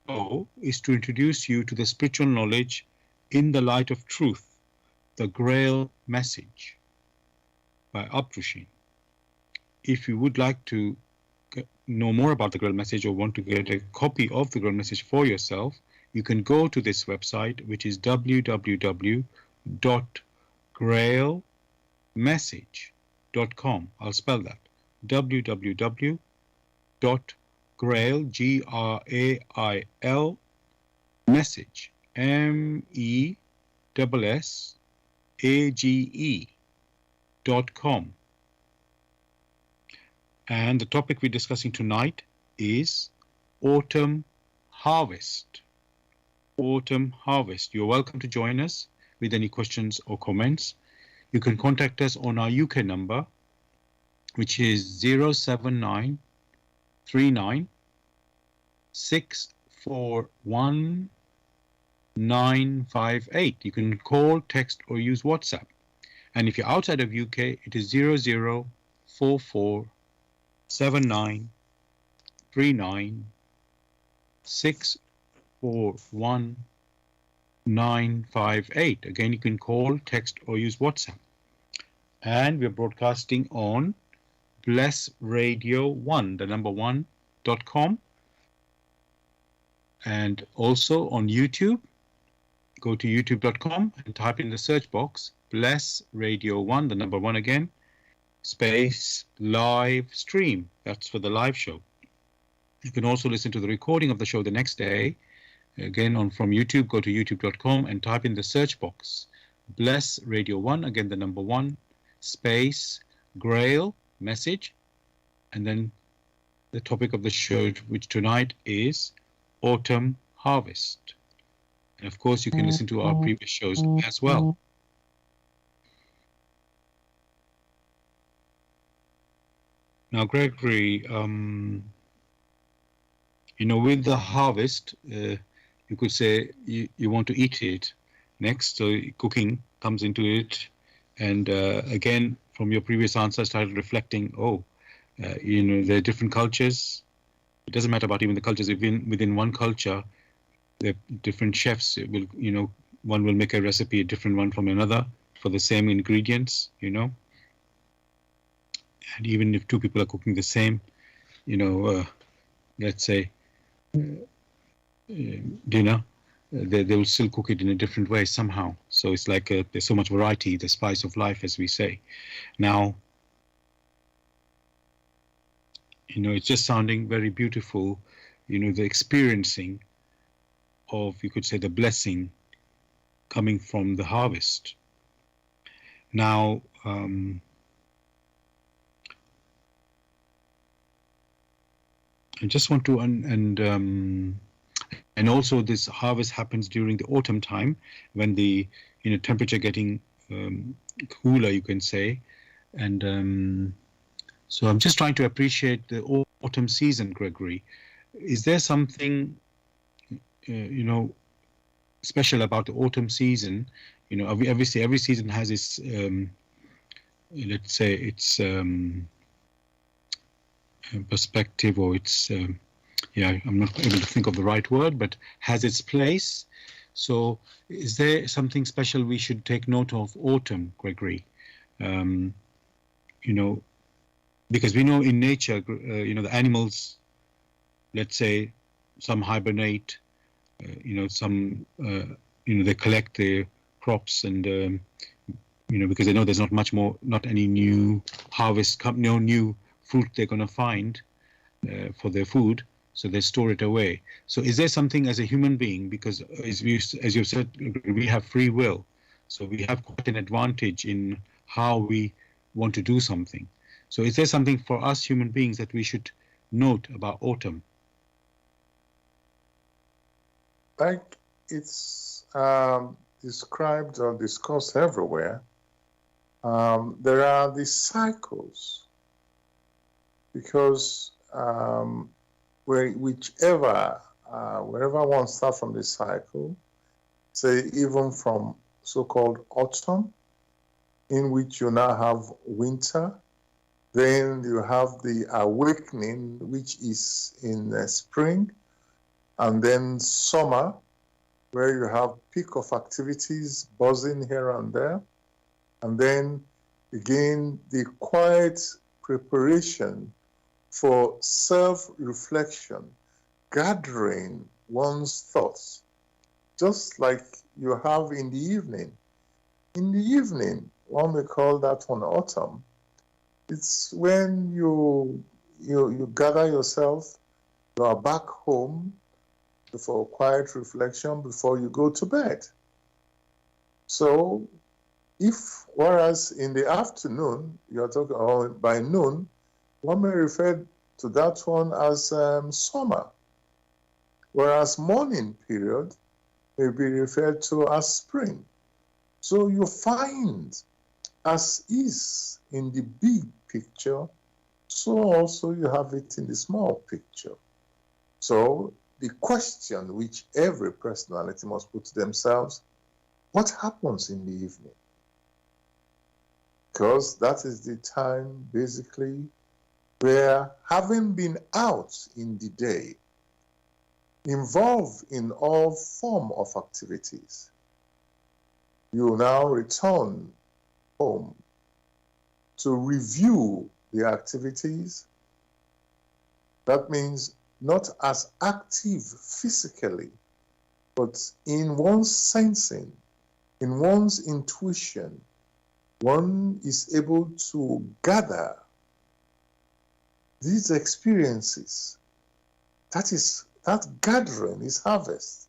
is to introduce you to the spiritual knowledge in the light of truth, the Grail Message by Abdushin. If you would like to know more about the Grail Message or want to get a copy of the Grail Message for yourself, you can go to this website, which is www.grailmessage.com. I'll spell that. www.grail, Grail, message, MESSAGE.com. And the topic we're discussing tonight is autumn harvest. Autumn harvest. You're welcome to join us with any questions or comments. You can contact us on our UK number, which is 07939 641 958. You can call, text, or use WhatsApp. And if you're outside of UK, it is 0044 7939 641 958. Again, you can call, text, or use WhatsApp. And we're broadcasting on Bless Radio 1, the number 1.com. And also on YouTube. Go to youtube.com and type in the search box Bless Radio 1, the number 1 again, space live stream. That's for the live show. You can also listen to the recording of the show the next day. Again, from YouTube, go to youtube.com and type in the search box Bless Radio 1, again the number 1, space Grail Message, and then the topic of the show, which tonight is autumn harvest. And of course, you can listen to our previous shows as well. Now, Gregory, with the harvest, you could say you want to eat it next, so cooking comes into it. And again, from your previous answer, I started reflecting, there are different cultures. It doesn't matter about even the cultures. Even within one culture, the different chefs will, one will make a recipe, a different one from another for the same ingredients, And even if two people are cooking the same, let's say, dinner, they will still cook it in a different way somehow. So it's like there's so much variety, the spice of life, as we say. Now, it's just sounding very beautiful, the experiencing of, you could say, the blessing coming from the harvest. Now, I just want to, and also this harvest happens during the autumn time when the temperature getting cooler, you can say, and so I'm just trying to appreciate the autumn season, Gregory. Is there something special about the autumn season? Obviously every season has its let's say its perspective, or its I'm not able to think of the right word, but has its place. So is there something special we should take note of autumn, Gregory? Because we know in nature, the animals, let's say, some hibernate, some, they collect their crops, and, because they know there's not any new harvest, no new fruit they're going to find for their food, so they store it away. So is there something as a human being, because as you've said, we have free will, so we have quite an advantage in how we want to do something. So is there something for us human beings that we should note about autumn? Like it's described or discussed everywhere, there are these cycles, because wherever one starts from this cycle, say even from so-called autumn, in which you now have winter, then you have the awakening, which is in spring, and then summer, where you have peak of activities buzzing here and there, and then again the quiet preparation for self-reflection, gathering one's thoughts just like you have in the evening. In the evening, one may call that one autumn. It's when you gather yourself, you are back home for quiet reflection before you go to bed. So whereas in the afternoon, you're talking, or by noon, one may refer to that one as summer, whereas morning period may be referred to as spring. So you find, as is in the big picture, so also you have it in the small picture. So the question which every personality must put to themselves, what happens in the evening? Because that is the time, basically, where, having been out in the day, involved in all form of activities, you now return home to review the activities. That means not as active physically, but in one's sensing, in one's intuition, one is able to gather these experiences. That gathering is harvest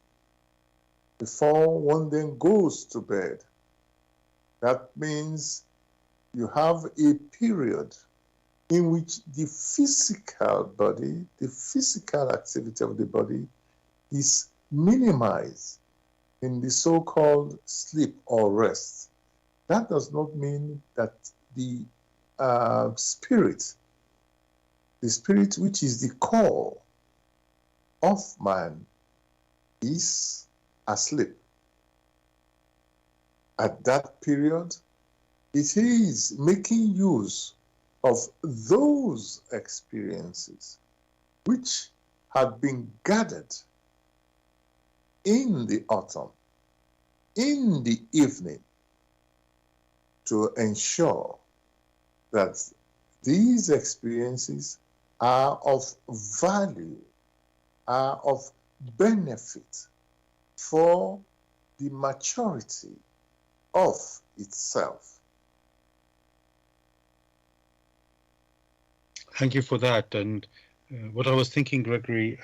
before one then goes to bed. That means you have a period in which the physical body, the physical activity of the body is minimized in the so-called sleep or rest. That does not mean that the spirit which is the core of man, is asleep. At that period, it is making use of those experiences which had been gathered in the autumn, in the evening, to ensure that these experiences are of value, are of benefit for the maturity of itself. Thank you for that. And what I was thinking, Gregory,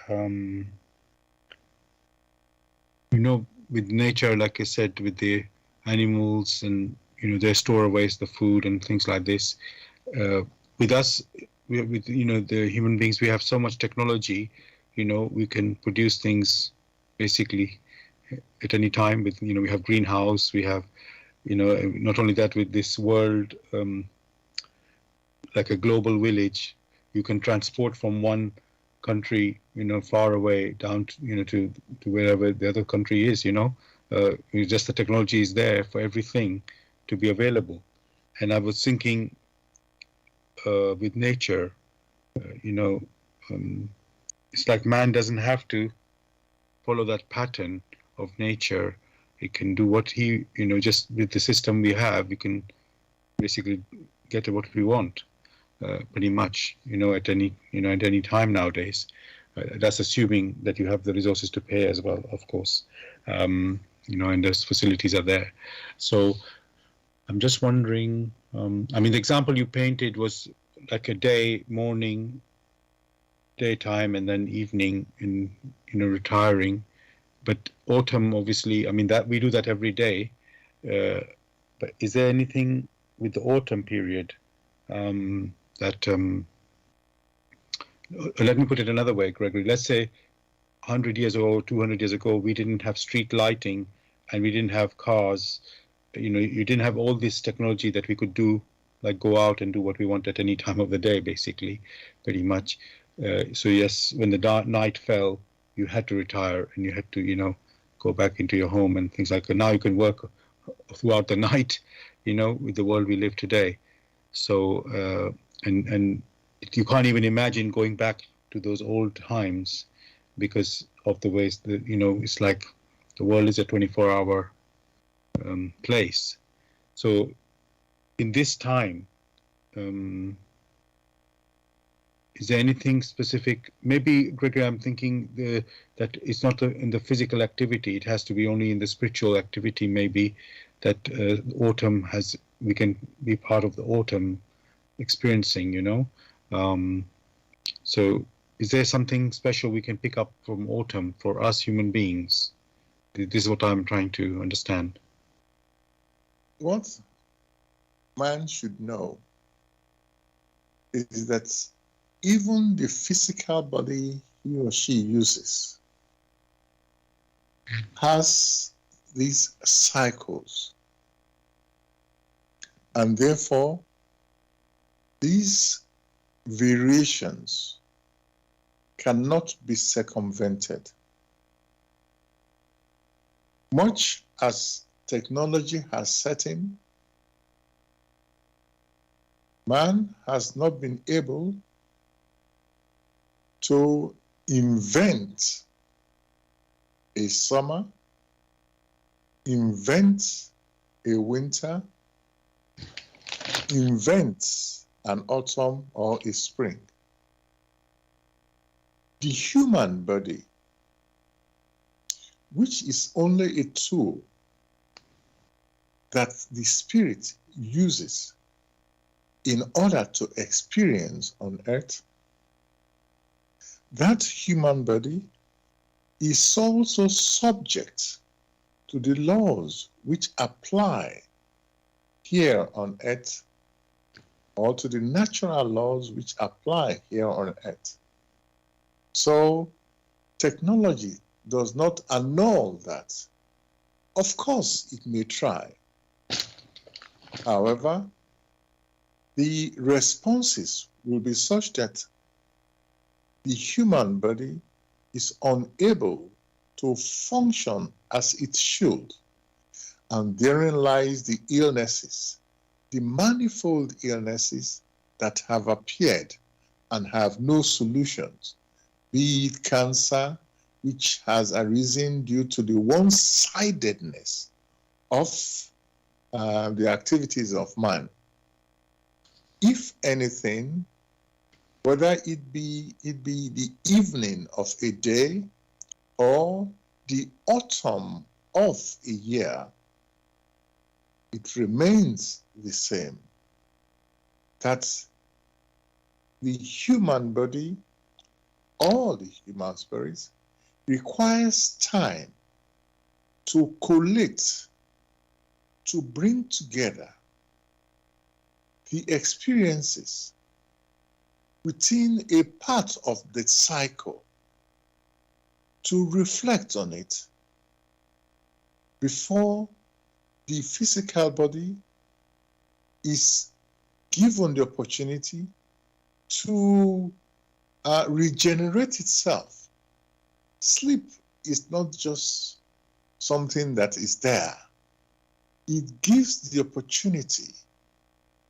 with nature, like I said, with the animals and their storaways, the food and things like this. With us, with the human beings, we have so much technology. We can produce things basically at any time. With we have greenhouse, we have not only that, with this world, like a global village, you can transport from one country far away down to to wherever the other country is. Just the technology is there for everything to be available. And I was thinking, with nature, it's like man doesn't have to follow that pattern of nature. He can do what he, just with the system we have, we can basically get what we want, pretty much, at any time nowadays. That's assuming that you have the resources to pay as well, of course, and those facilities are there. So I'm just wondering, the example you painted was like a day, morning, daytime, and then evening, in retiring. But autumn, obviously, that we do that every day. But is there anything with the autumn period that? Let me put it another way, Gregory. Let's say 100 years ago, 200 years ago, we didn't have street lighting, and we didn't have cars. You didn't have all this technology that we could do, like go out and do what we want at any time of the day, basically, pretty much. So yes, when the night fell, you had to retire and you had to, go back into your home and things like that. Now you can work throughout the night, with the world we live today. So, and you can't even imagine going back to those old times because of the ways that, it's like the world is a 24-hour place. So in this time, Is there anything specific? Maybe, Gregory, I'm thinking that it's not in the physical activity. It has to be only in the spiritual activity. Maybe that autumn has. We can be part of the autumn experiencing. Um, so, is there something special we can pick up from autumn for us human beings? This is what I'm trying to understand. What man should know is that even the physical body he or she uses has these cycles, and therefore these variations cannot be circumvented. Much as technology has set in, man has not been able to invent a summer, invent a winter, invent an autumn or a spring. The human body, which is only a tool that the spirit uses in order to experience on earth, that human body is also subject to the laws which apply here on earth, or to the natural laws which apply here on earth. So technology does not annul that. Of course, it may try. However, the responses will be such that the human body is unable to function as it should. And therein lies the illnesses, the manifold illnesses that have appeared and have no solutions, be it cancer, which has arisen due to the one-sidedness of the activities of man. If anything, whether it be the evening of a day or the autumn of a year, it remains the same. That the human body or the human spirit requires time to collate, to bring together the experiences within a part of the cycle, to reflect on it before the physical body is given the opportunity to regenerate itself. Sleep is not just something that is there. It gives the opportunity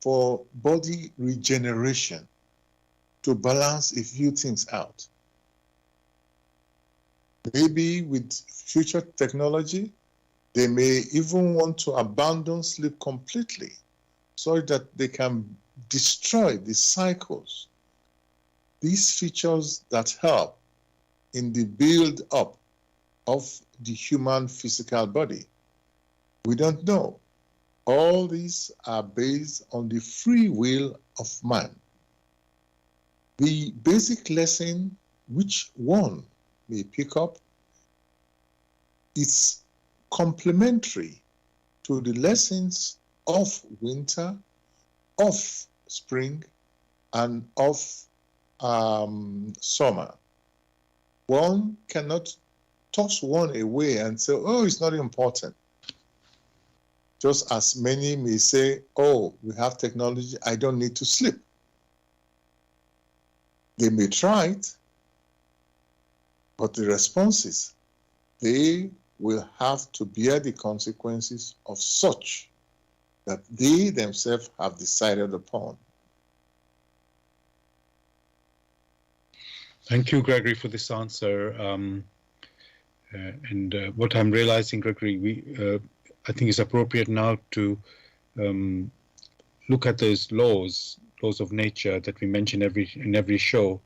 for body regeneration to balance a few things out. Maybe with future technology, they may even want to abandon sleep completely so that they can destroy the cycles, these features that help in the build-up of the human physical body. We don't know. All these are based on the free will of man. The basic lesson which one may pick up is complementary to the lessons of winter, of spring, and of summer. One cannot toss one away and say, oh, it's not important. Just as many may say, oh, we have technology, I don't need to sleep. They may try it, but the responses, they will have to bear the consequences of such that they themselves have decided upon. Thank you, Gregory, for this answer. What I'm realizing, Gregory, I think it's appropriate now to look at those laws laws of nature that we mention in every show,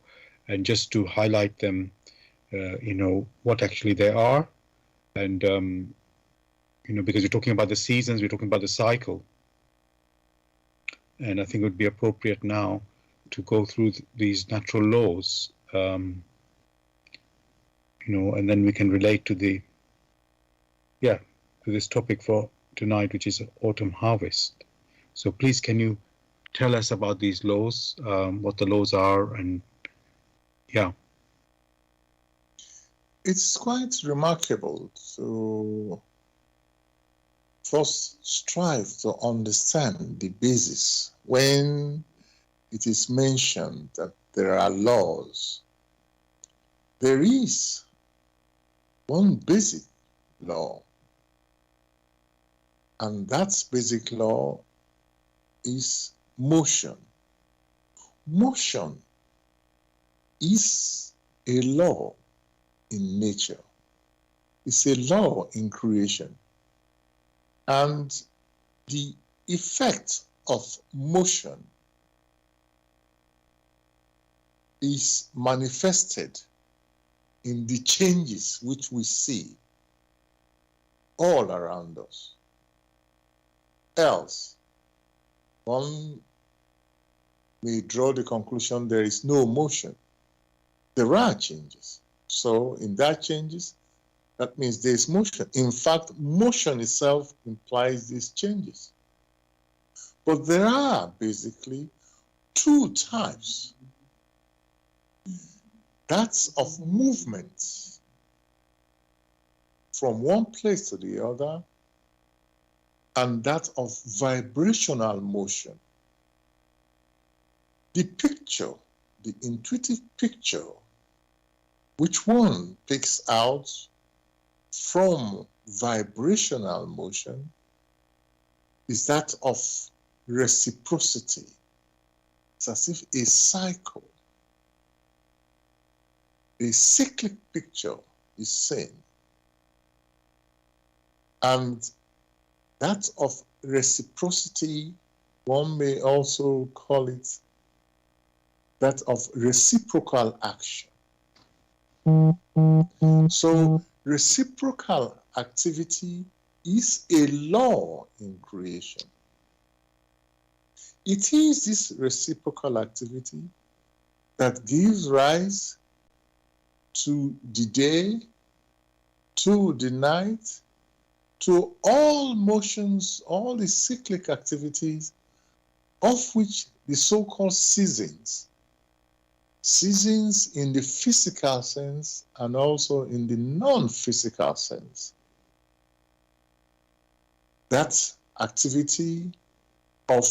and just to highlight them, what actually they are, and because we're talking about the seasons, we're talking about the cycle, and I think it would be appropriate now to go through these natural laws, and then we can relate to this topic for tonight, which is autumn harvest. So please, can you tell us about these laws, what the laws are, and yeah. It's quite remarkable to first strive to understand the basis when it is mentioned that there are laws. There is one basic law, and that basic law is motion. Motion is a law in nature. It's a law in creation. And the effect of motion is manifested in the changes which we see all around us. Else, one may draw the conclusion there is no motion. There are changes. So in that changes, that means there is motion. In fact, motion itself implies these changes. But there are basically two types. That's of movement from one place to the other, and that of vibrational motion. The picture, the intuitive picture, which one picks out from vibrational motion, is that of reciprocity. It's as if a cycle, a cyclic picture is seen. And that of reciprocity, one may also call it that of reciprocal action. So reciprocal activity is a law in creation. It is this reciprocal activity that gives rise to the day, to the night, to all motions, all the cyclic activities, of which the so-called seasons in the physical sense and also in the non-physical sense. That activity of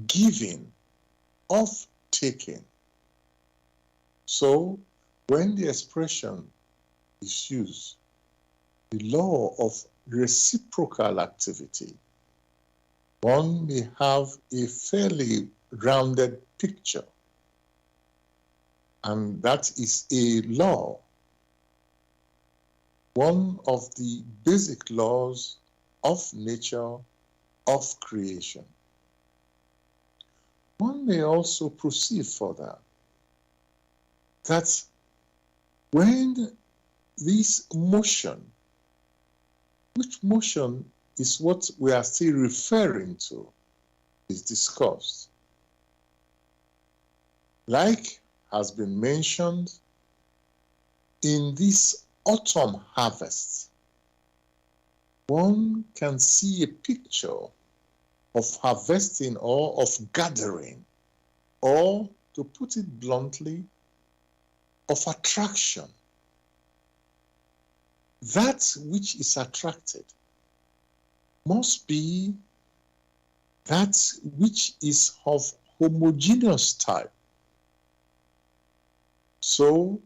giving, of taking. So when the expression is used, the law of reciprocal activity, one may have a fairly rounded picture. And that is a law, one of the basic laws of nature, of creation. One may also proceed further, that when this motion, which motion is what we are still referring to, is discussed, like has been mentioned in this autumn harvest, one can see a picture of harvesting or of gathering, or to put it bluntly, of attraction. That which is attracted must be that which is of homogeneous type. So,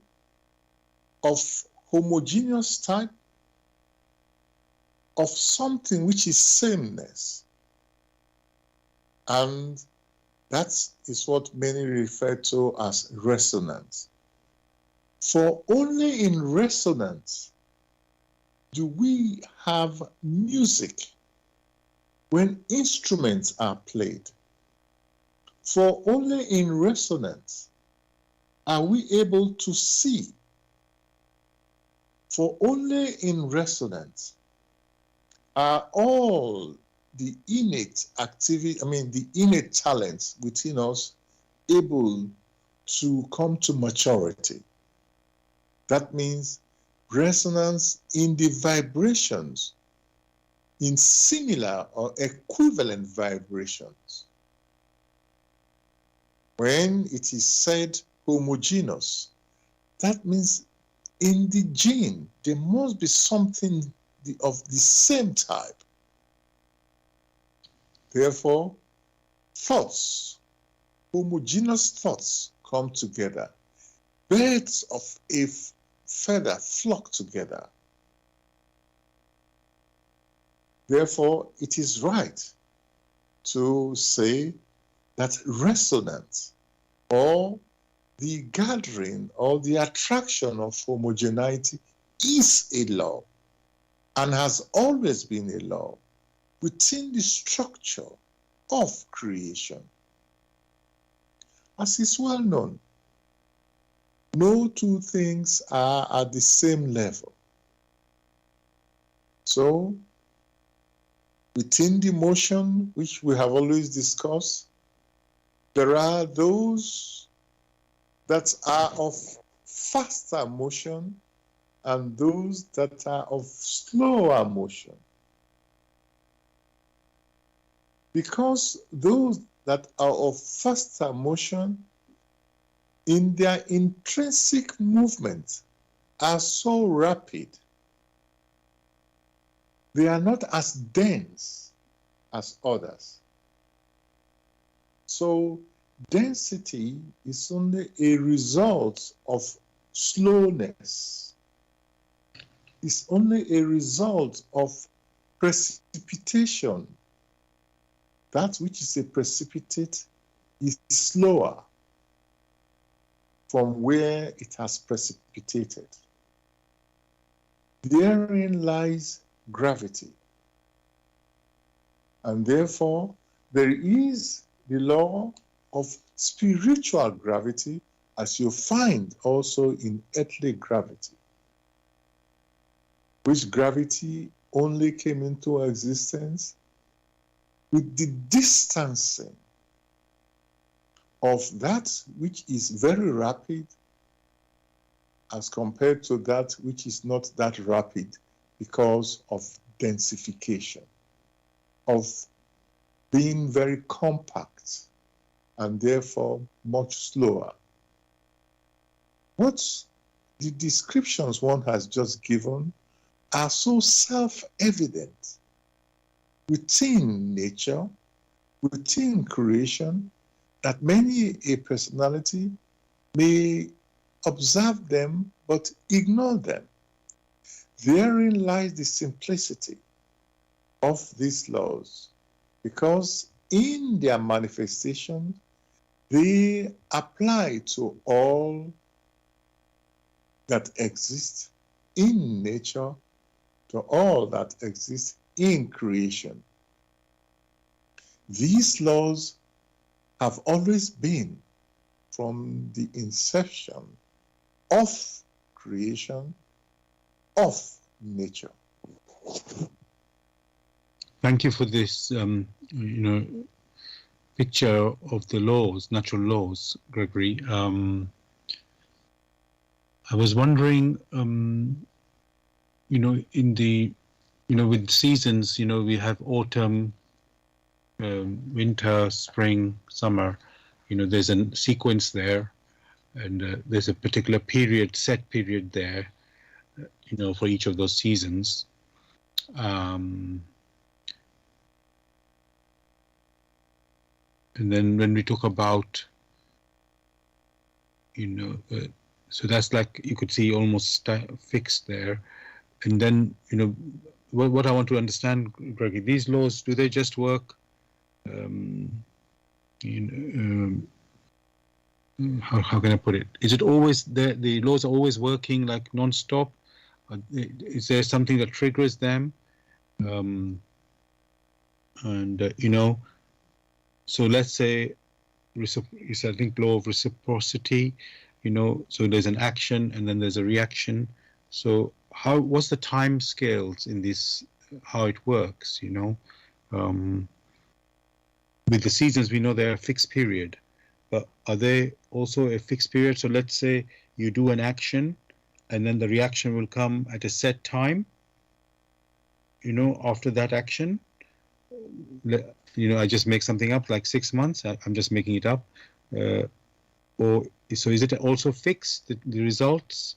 of homogeneous type, of something which is sameness. And that is what many refer to as resonance. For only in resonance do we have music when instruments are played. For only in resonance are we able to see. For only in resonance are all the innate activity, the innate talents within us able to come to maturity. That means resonance in the vibrations, in similar or equivalent vibrations. When it is said homogeneous, that means in the gene, there must be something of the same type. Therefore, thoughts, homogeneous thoughts come together. Birds of a feather flock together. Therefore, it is right to say that resonance, or the gathering or the attraction of homogeneity, is a law and has always been a law within the structure of creation. As is well known, no two things are at the same level. So, within the motion, which we have always discussed, there are those that are of faster motion and those that are of slower motion. Because those that are of faster motion, in their intrinsic movement, are so rapid, they are not as dense as others. So density is only a result of slowness. It's only a result of precipitation. That which is a precipitate is slower from where it has precipitated. Therein lies gravity. And therefore, there is the law of spiritual gravity, as you find also in earthly gravity, which gravity only came into existence with the distancing of that which is very rapid as compared to that which is not that rapid because of densification, of being very compact and therefore much slower. What the descriptions one has just given are so self-evident within nature, within creation, that many a personality may observe them but ignore them. Therein lies the simplicity of these laws, because in their manifestation, they apply to all that exists in nature, to all that exists in creation. These laws have always been from the inception of creation, of nature. Thank you for this, picture of the laws, natural laws, Gregory. I was wondering, in the, with seasons, we have autumn, winter, spring, summer. There's a sequence there, and there's a particular period, set period there, for each of those seasons. And then when we talk about, so that's like, you could see almost fixed there. And then, what I want to understand, Gregory, these laws, do they just work, how can I put it? Is it always, the laws are always working like non-stop? Is there something that triggers them? So let's say it's, I think, law of reciprocity, so there's an action and then there's a reaction. So what's the time scales in this, how it works, with the seasons, we know they're a fixed period, but are they also a fixed period? So let's say you do an action and then the reaction will come at a set time, after that action. I just make something up, like 6 months. I'm just making it up. Or so is it also fixed, the results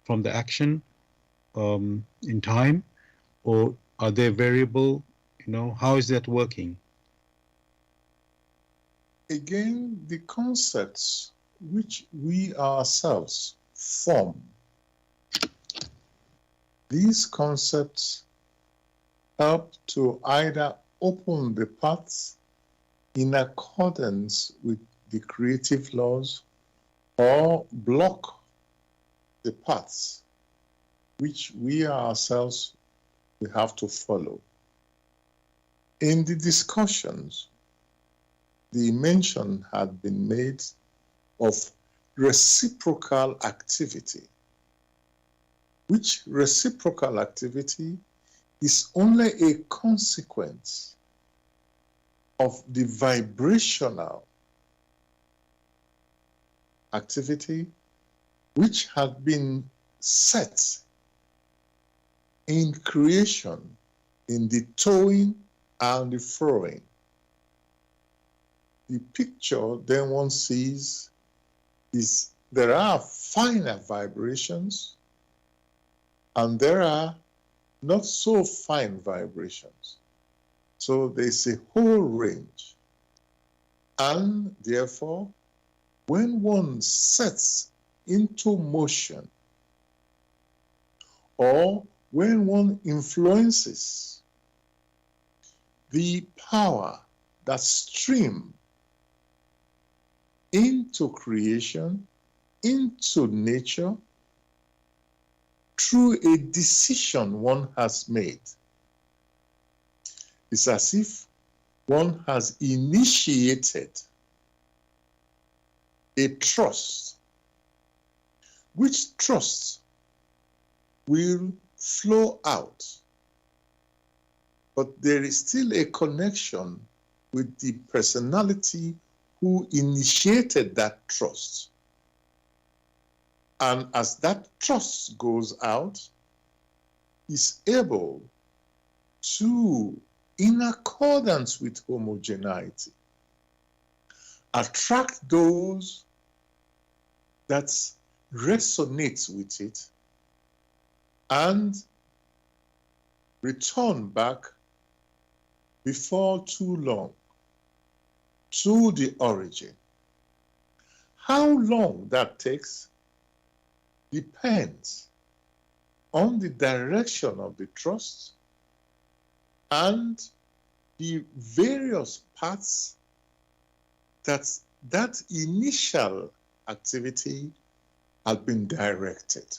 from the action in time, or are they variable? How is that working? Again, the concepts which we ourselves form, these concepts help to either open the paths in accordance with the creative laws or block the paths which we ourselves will have to follow. In the discussions, the mention had been made of reciprocal activity, which reciprocal activity is only a consequence of the vibrational activity which had been set in creation, in the towing and the throwing. The picture then one sees is there are finer vibrations and there are not so fine vibrations. So there's a whole range. And therefore, when one sets into motion or when one influences the power that stream into creation, into nature, through a decision one has made, it's as if one has initiated a trust, which trust will flow out, but there is still a connection with the personality who initiated that trust. And as that trust goes out, is able to, in accordance with homogeneity, attract those that resonate with it and return back before too long to the origin. How long that takes depends on the direction of the trust and the various paths that initial activity has been directed.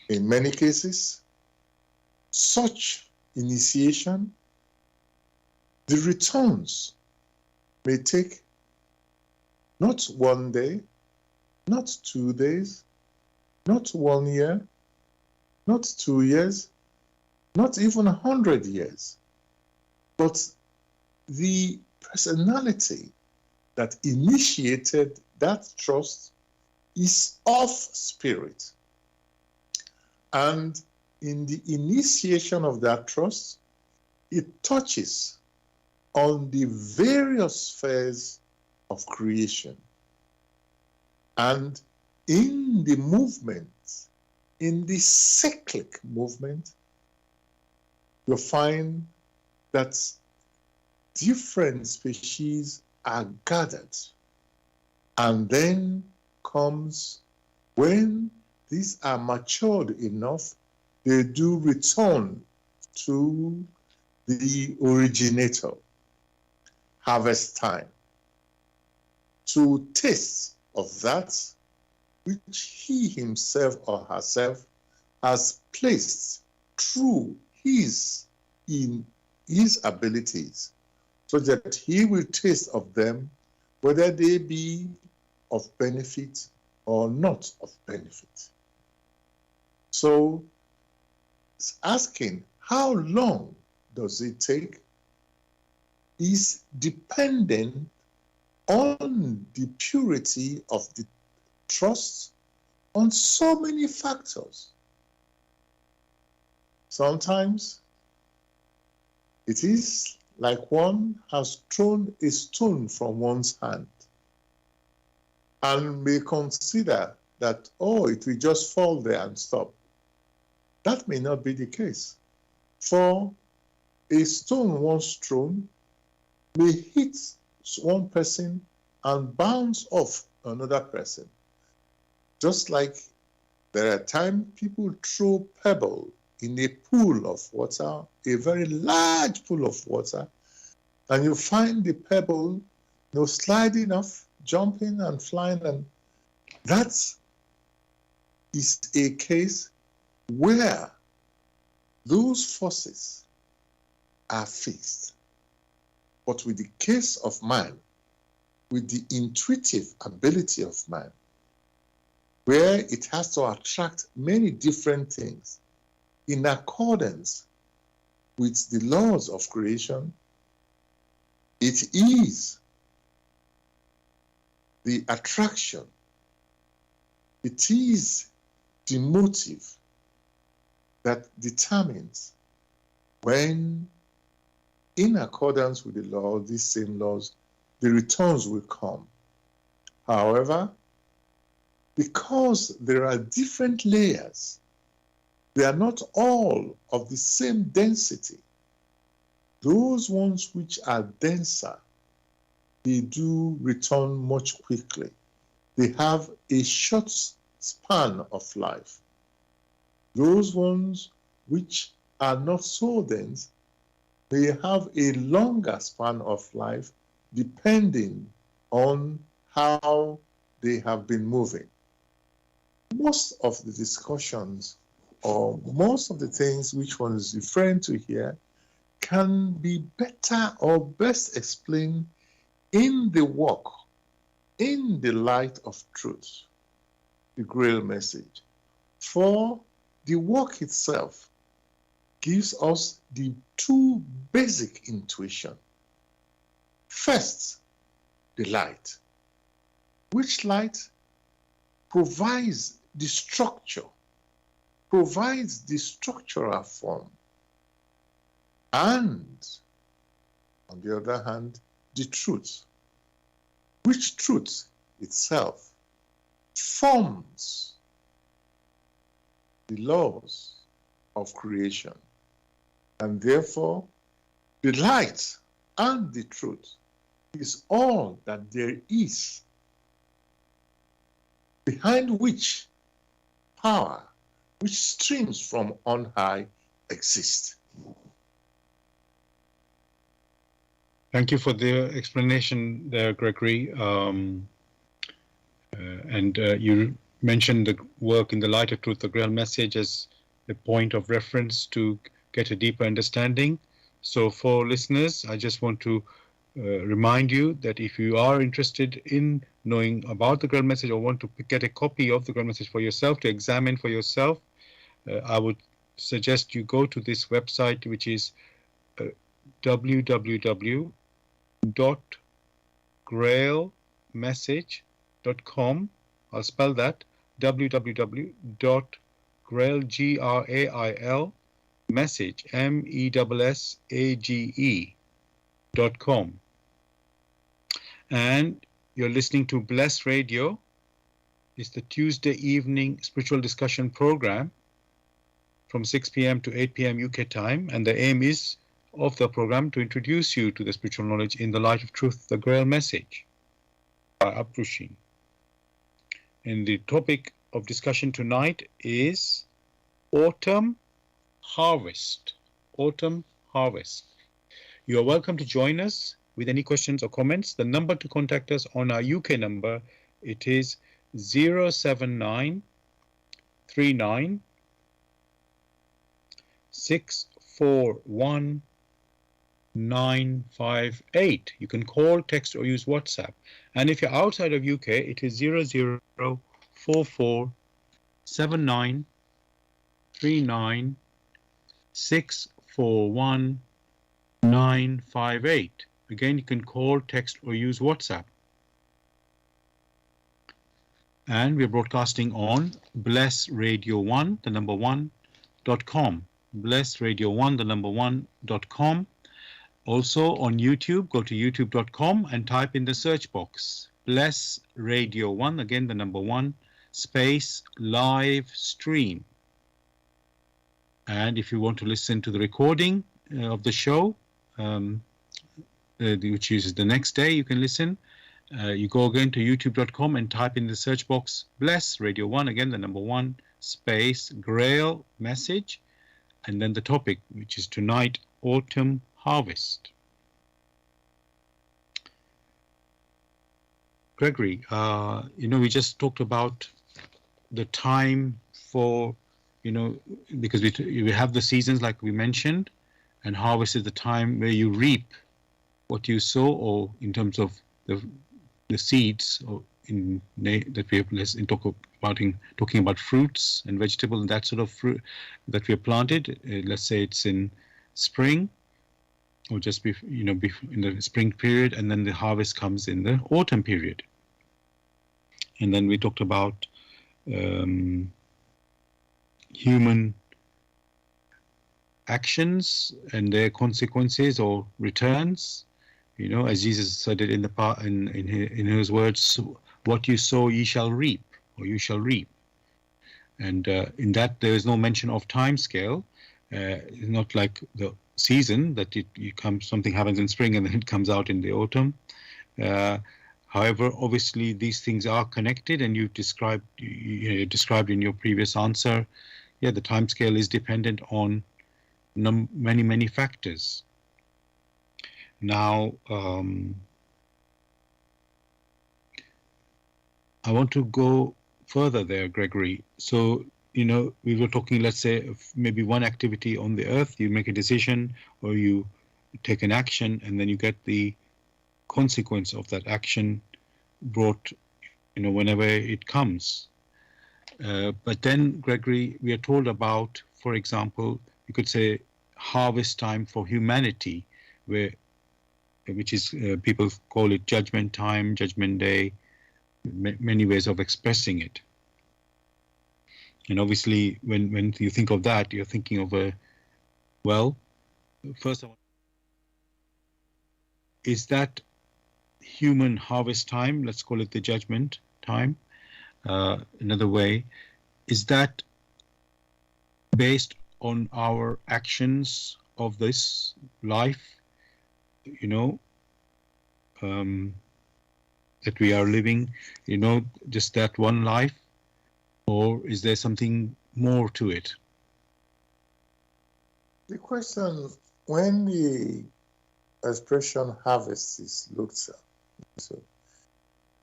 In many cases, such initiation, the returns may take not 1 day, not 2 days, not 1 year, not 2 years, not even 100 years, but the personality that initiated that trust is of spirit. And in the initiation of that trust, it touches on the various spheres of creation. And in the movement, in the cyclic movement, you'll find that different species are gathered. And then comes when these are matured enough, they do return to the originator, harvest time, to taste of that which he himself or herself has placed through his abilities so that he will taste of them, whether they be of benefit or not of benefit. So it's asking, how long does it take, is dependent on the purity of the trust on so many factors. Sometimes it is like one has thrown a stone from one's hand and may consider that, oh, it will just fall there and stop. That may not be the case. For a stone once thrown may hit one person and bounce off another person. Just like there are times people throw pebble in a pool of water, a very large pool of water, and you find the pebble, sliding off, jumping and flying, and that is a case where those forces are fixed. But with the case of man, with the intuitive ability of man, where it has to attract many different things in accordance with the laws of creation, it is the attraction, it is the motive that determines when, in accordance with the law, these same laws, the returns will come. However, because there are different layers, they are not all of the same density. Those ones which are denser, they do return much quickly. They have a short span of life. Those ones which are not so dense, they have a longer span of life depending on how they have been moving. Most of the discussions or most of the things which one is referring to here can be better or best explained in the work, in the light of truth, the Grail Message. For the work itself gives us the two basic intuition. First, the light, which light provides the structure, provides the structural form, and on the other hand, the truth, which truth itself forms the laws of creation. And therefore, the light and the truth is all that there is, behind which power, which streams from on high, exists. Thank you for the explanation there, Gregory. You mentioned the work in the light of truth, the Grail Message, as a point of reference to get a deeper understanding. So for listeners, I just want to remind you that if you are interested in knowing about the Grail Message or want to get a copy of the Grail Message for yourself, to examine for yourself, I would suggest you go to this website, which is www.grailmessage.com. I'll spell that, www.grail, message.com. And you're listening to Bless Radio. It's the Tuesday evening spiritual discussion program from 6 p.m. to 8 p.m. UK time. And the aim is of the program to introduce you to the spiritual knowledge in the light of truth, the Grail Message by Aprushi. And the topic of discussion tonight is autumn harvest. Autumn harvest. You are welcome to join us with any questions or comments. The number to contact us on our UK number, it is 079 39 641 958. You can call, text, or use WhatsApp. And if you're outside of UK, it is 00447939641958. Again, you can call, text, or use WhatsApp. And we're broadcasting on blessradio1, the number one.com. Blessradio1, the number one.com. Also on YouTube, go to youtube.com and type in the search box Bless Radio 1, again the number one, space live stream. And if you want to listen to the recording of the show, which is the next day, you can listen. You go again to youtube.com and type in the search box Bless Radio 1, again the number one, space Grail Message, and then the topic, which is tonight, autumn harvest. Gregory, we just talked about the time for, because we have the seasons like we mentioned, and harvest is the time where you reap what you sow, or in terms of the seeds, or that we have talking about fruits and vegetables and that sort of fruit that we have planted. Let's say it's in spring, or just in the spring period, and then the harvest comes in the autumn period. And then we talked about human actions and their consequences or returns. As Jesus said it in his words, "What you sow, ye shall reap," or you shall reap. And in that, there is no mention of time scale. Not like the season that something happens in spring and then it comes out in the autumn. However, obviously these things are connected, and you described in your previous answer. Yeah, the time scale is dependent on many factors. Now, I want to go further there, Gregory. So, we were talking, let's say, maybe one activity on the earth, you make a decision or you take an action, and then you get the consequence of that action brought, whenever it comes. But then, Gregory, we are told about, for example, you could say harvest time for humanity, which is, people call it judgment time, judgment day, many ways of expressing it. And obviously, when you think of that, you're thinking of first, is that human harvest time, let's call it the judgment time, another way, is that based on our actions of this life, that we are living, just that one life, or is there something more to it? The question, when the expression harvest is looked at, so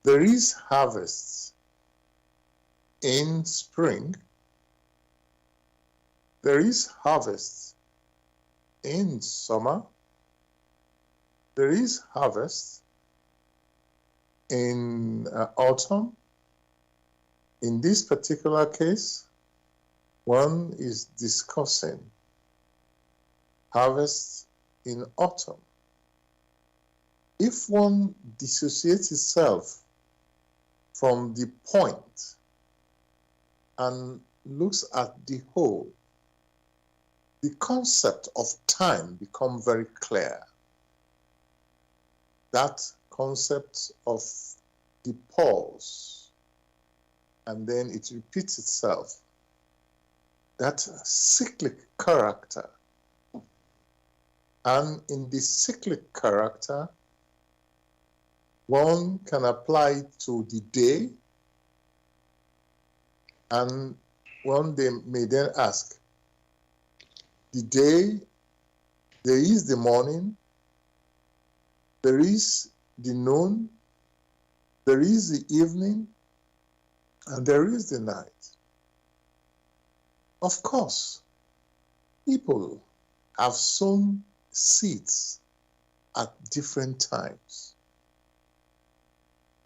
there is harvest in spring, there is harvest in summer, there is harvest in autumn. In this particular case, one is discussing harvest in autumn. If one dissociates itself from the point and looks at the whole, the concept of time becomes very clear. That concept of the pause, and then it repeats itself. That cyclic character. And in the cyclic character, one can apply it to the day, and one may then ask, the day, there is the morning, there is the noon, there is the evening, and there is the night. Of course, people have sown seeds at different times.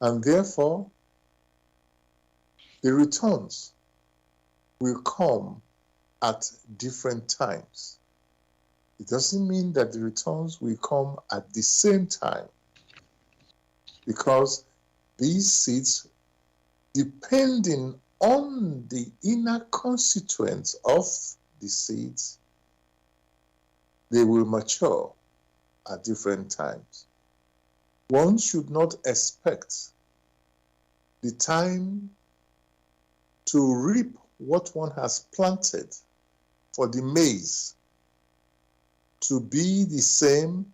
And therefore, the returns will come at different times. It doesn't mean that the returns will come at the same time, because these seeds, depending on the inner constituents of the seeds, they will mature at different times. One should not expect the time to reap what one has planted for the maize to be the same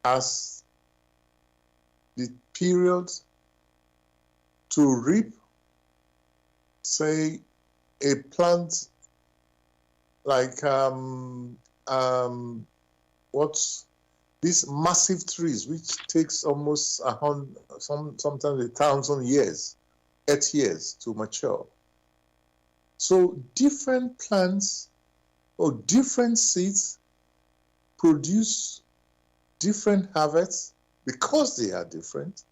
as the period to reap, say, a plant like these massive trees, which takes almost 100, sometimes 1,000 years, 8 years to mature. So different plants or different seeds produce different harvests because they are different,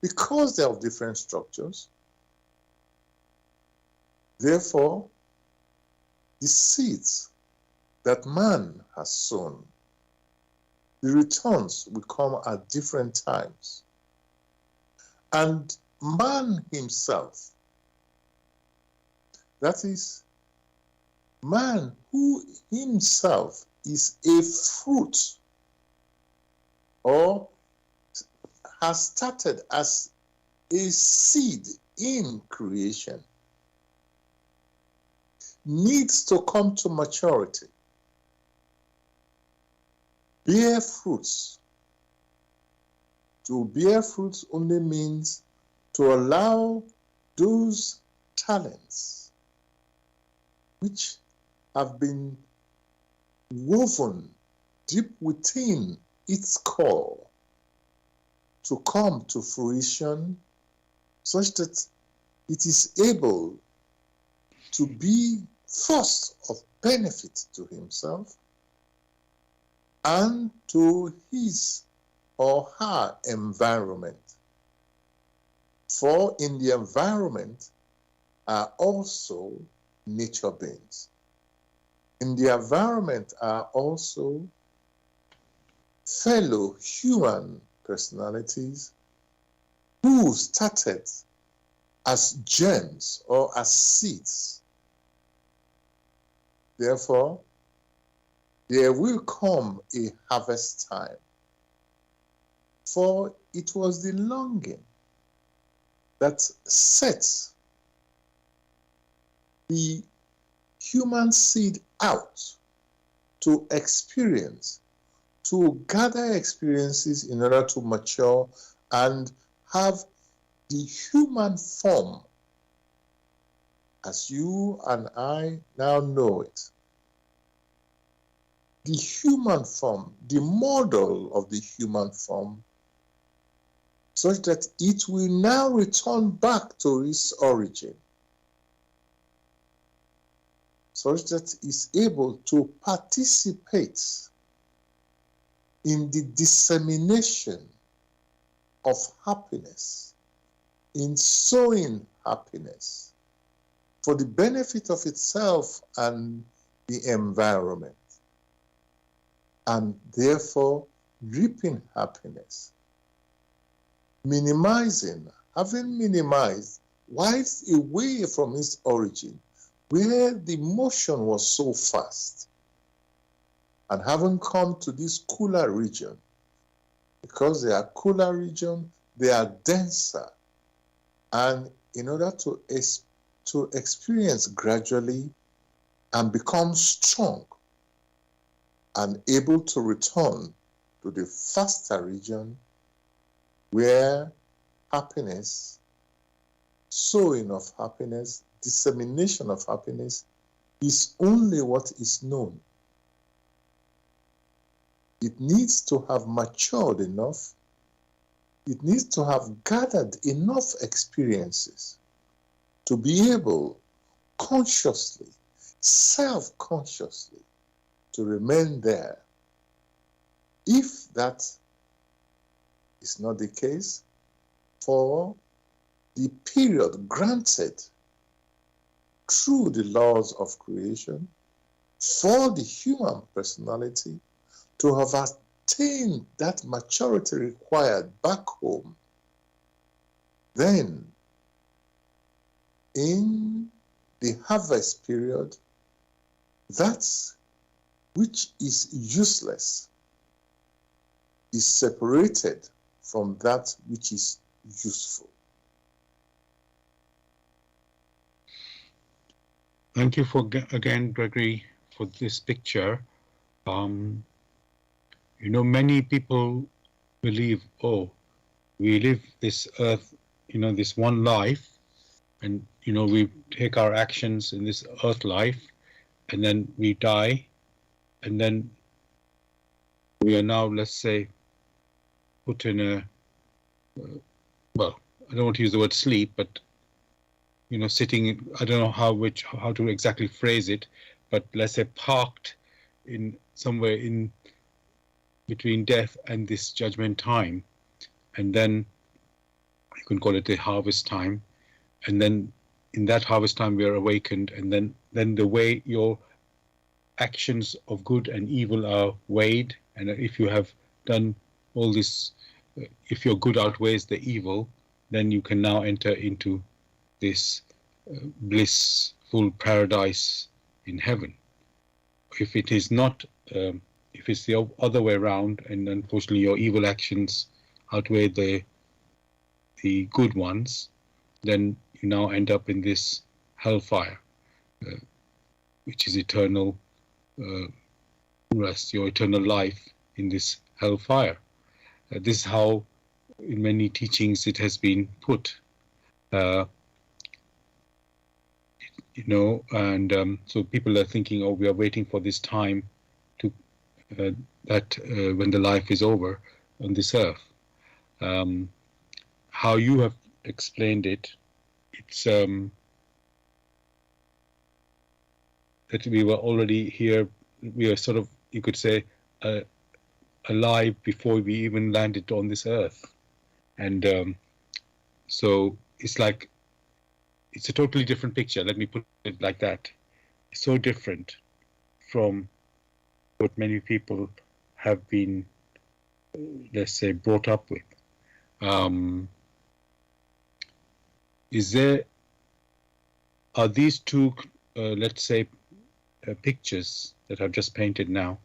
because they have different structures. Therefore, the seeds that man has sown, the returns will come at different times. And man himself, that is, man who himself is a fruit or has started as a seed in creation, needs to come to maturity, bear fruits. To bear fruits only means to allow those talents which have been woven deep within its core to come to fruition, such that it is able to be first of benefit to himself and to his or her environment. For in the environment are also nature beings. In the environment are also fellow human personalities who started as germs or as seeds. Therefore, there will come a harvest time, for it was the longing that sets the human seed out to experience, to gather experiences in order to mature and have the human form as you and I now know it. The human form, the model of the human form, such that it will now return back to its origin, such that it's able to participate in the dissemination of happiness, in sowing happiness for the benefit of itself and the environment, and therefore reaping happiness, having minimized whilst away from its origin, where the motion was so fast, and having come to this cooler region, because they are cooler region, they are denser, and in order to experience gradually and become strong and able to return to the faster region where happiness, sowing of happiness, dissemination of happiness is only what is known. It needs to have matured enough. It needs to have gathered enough experiences to be able consciously, self-consciously, to remain there. If that is not the case for the period granted through the laws of creation for the human personality to have attained that maturity required back home. Then, in the harvest period, that which is useless is separated from that which is useful. Thank you again, Gregory, for this picture. Many people believe, oh, we live this earth, this one life, and, we take our actions in this earth life, and then we die, and then we are now, let's say, put in a, well, I don't want to use the word sleep, but, sitting, I don't know how to exactly phrase it, but let's say parked in somewhere in between death and this judgment time, and then you can call it the harvest time, and then in that harvest time we are awakened, and then the way your actions of good and evil are weighed, and if you have done all this, if your good outweighs the evil, then you can now enter into this blissful paradise in heaven. If it is not, if it's the other way around, and unfortunately your evil actions outweigh the good ones, then you now end up in this hellfire, which is eternal rest, your eternal life in this hellfire. This is how, in many teachings, it has been put. And so people are thinking, oh, we are waiting for this time to when the life is over on this earth. How you have explained it, it's that we were already here. We are sort of, you could say, alive before we even landed on this earth, and so it's like it's a totally different picture. Let me put it like that. It's so different from what many people have been, let's say, brought up with. Are these two, let's say, pictures that I've just painted now,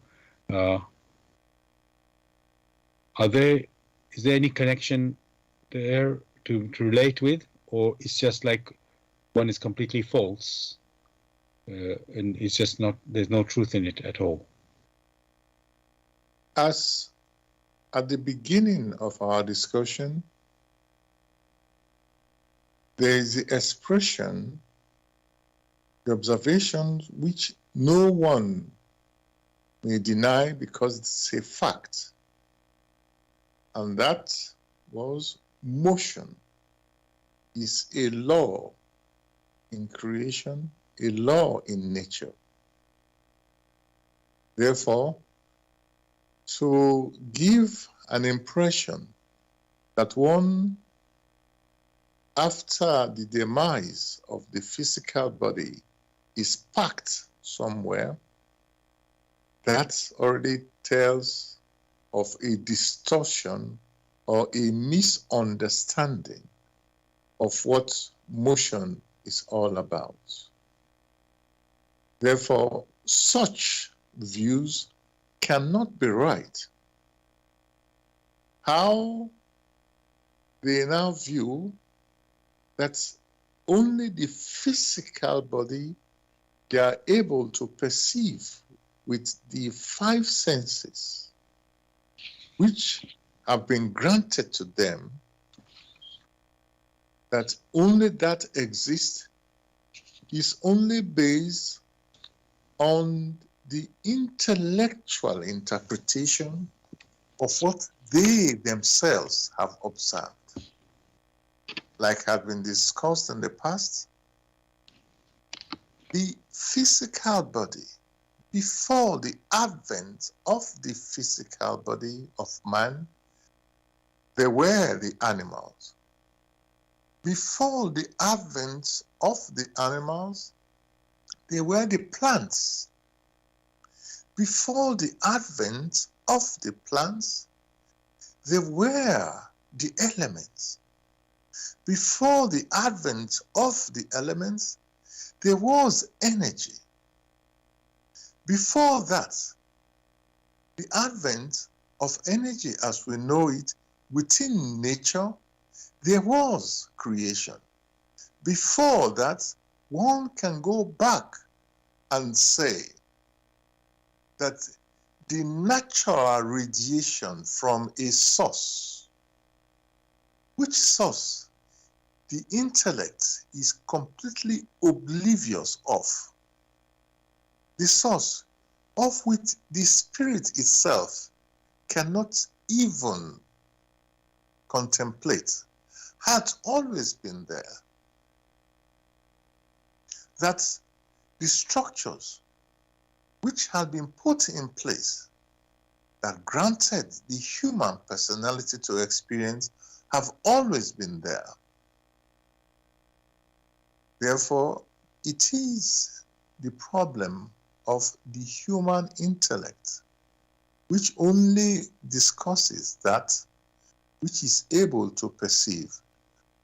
is there any connection there to relate with, or it's just like one is completely false, and it's just not, there's no truth in it at all? As at the beginning of our discussion, there is the expression, the observation which no one may deny because it's a fact, and that was motion is a law in creation, a law in nature. Therefore, to give an impression that one, after the demise of the physical body, is packed somewhere, that already tells of a distortion or a misunderstanding of what motion is all about. Therefore, such views cannot be right. How they now view that only the physical body they are able to perceive with the five senses, which have been granted to them, that only that exists, is only based on the intellectual interpretation of what they themselves have observed. Like had been discussed in the past, the physical body, before the advent of the physical body of man, there were the animals. Before the advent of the animals, there were the plants. Before the advent of the plants, there were the elements. Before the advent of the elements, there was energy. Before that, the advent of energy as we know it within nature, there was creation. Before that, one can go back and say that the natural radiation from a source, which source the intellect is completely oblivious of, the source of which the spirit itself cannot even contemplate, had always been there. That the structures which had been put in place that granted the human personality to experience have always been there. Therefore, it is the problem of the human intellect, which only discusses that which is able to perceive,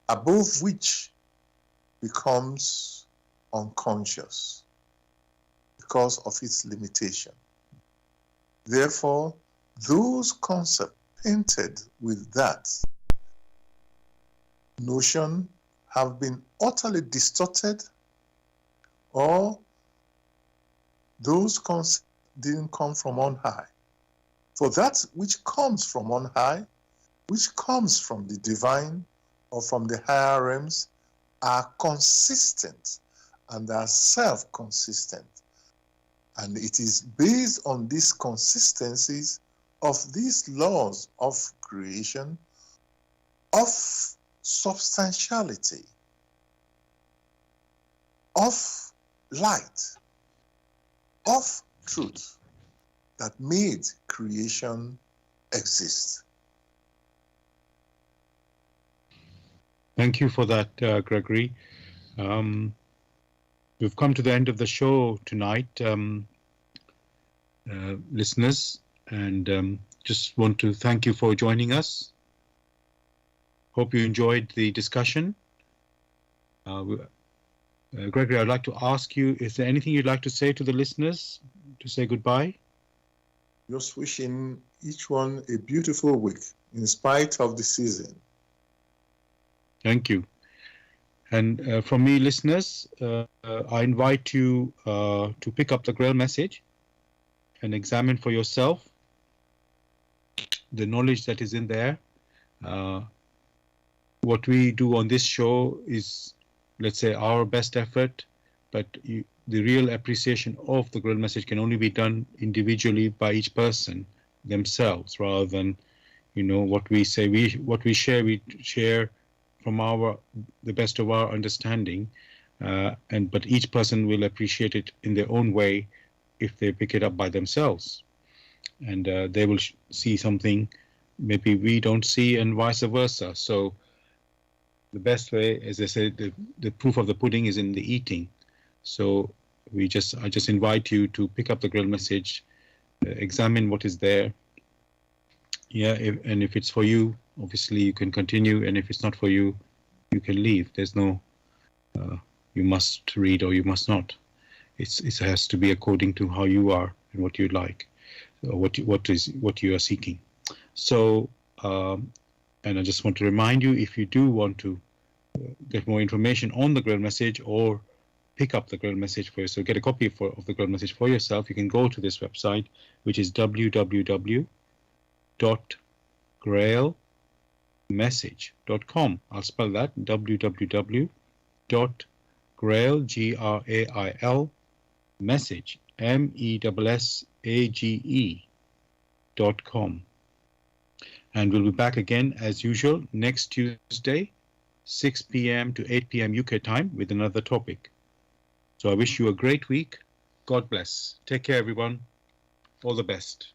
above which becomes unconscious because of its limitation. Therefore, those concepts painted with that notion have been utterly distorted, or those concepts didn't come from on high. For that which comes from on high, which comes from the divine or from the higher realms, are consistent and are self-consistent. And it is based on these consistencies of these laws of creation, of substantiality, of light, of truth, that made creation exist. Thank you for that, Gregory. We've come to the end of the show tonight, listeners, and just want to thank you for joining us. Hope you enjoyed the discussion. Gregory, I'd like to ask you, is there anything you'd like to say to the listeners to say goodbye? Just wishing each one a beautiful week in spite of the season. Thank you. And from me, listeners, I invite you to pick up the Grail Message and examine for yourself the knowledge that is in there. What we do on this show is, let's say, our best effort, but the real appreciation of the Grail Message can only be done individually by each person themselves, rather than, what we say, what we share from the best of our understanding, but each person will appreciate it in their own way if they pick it up by themselves, and they will see something maybe we don't see, and vice versa. So the best way, as I said, the proof of the pudding is in the eating. So I just invite you to pick up the Grail Message, examine what is there. And if it's for you, obviously you can continue, and if it's not for you, you can leave. There's no you must read or you must not. It has to be according to how you are and what you like, or what you are seeking. So and I just want to remind you, if you do want to get more information on the Grail Message or pick up the Grail Message for yourself, get a copy of the Grail Message for yourself, you can go to this website, which is www.grailmessage.com. I'll spell that, www.grail, Grail, message, message.com. And we'll be back again, as usual, next Tuesday, 6 p.m. to 8 p.m. UK time with another topic. So I wish you a great week. God bless. Take care, everyone. All the best.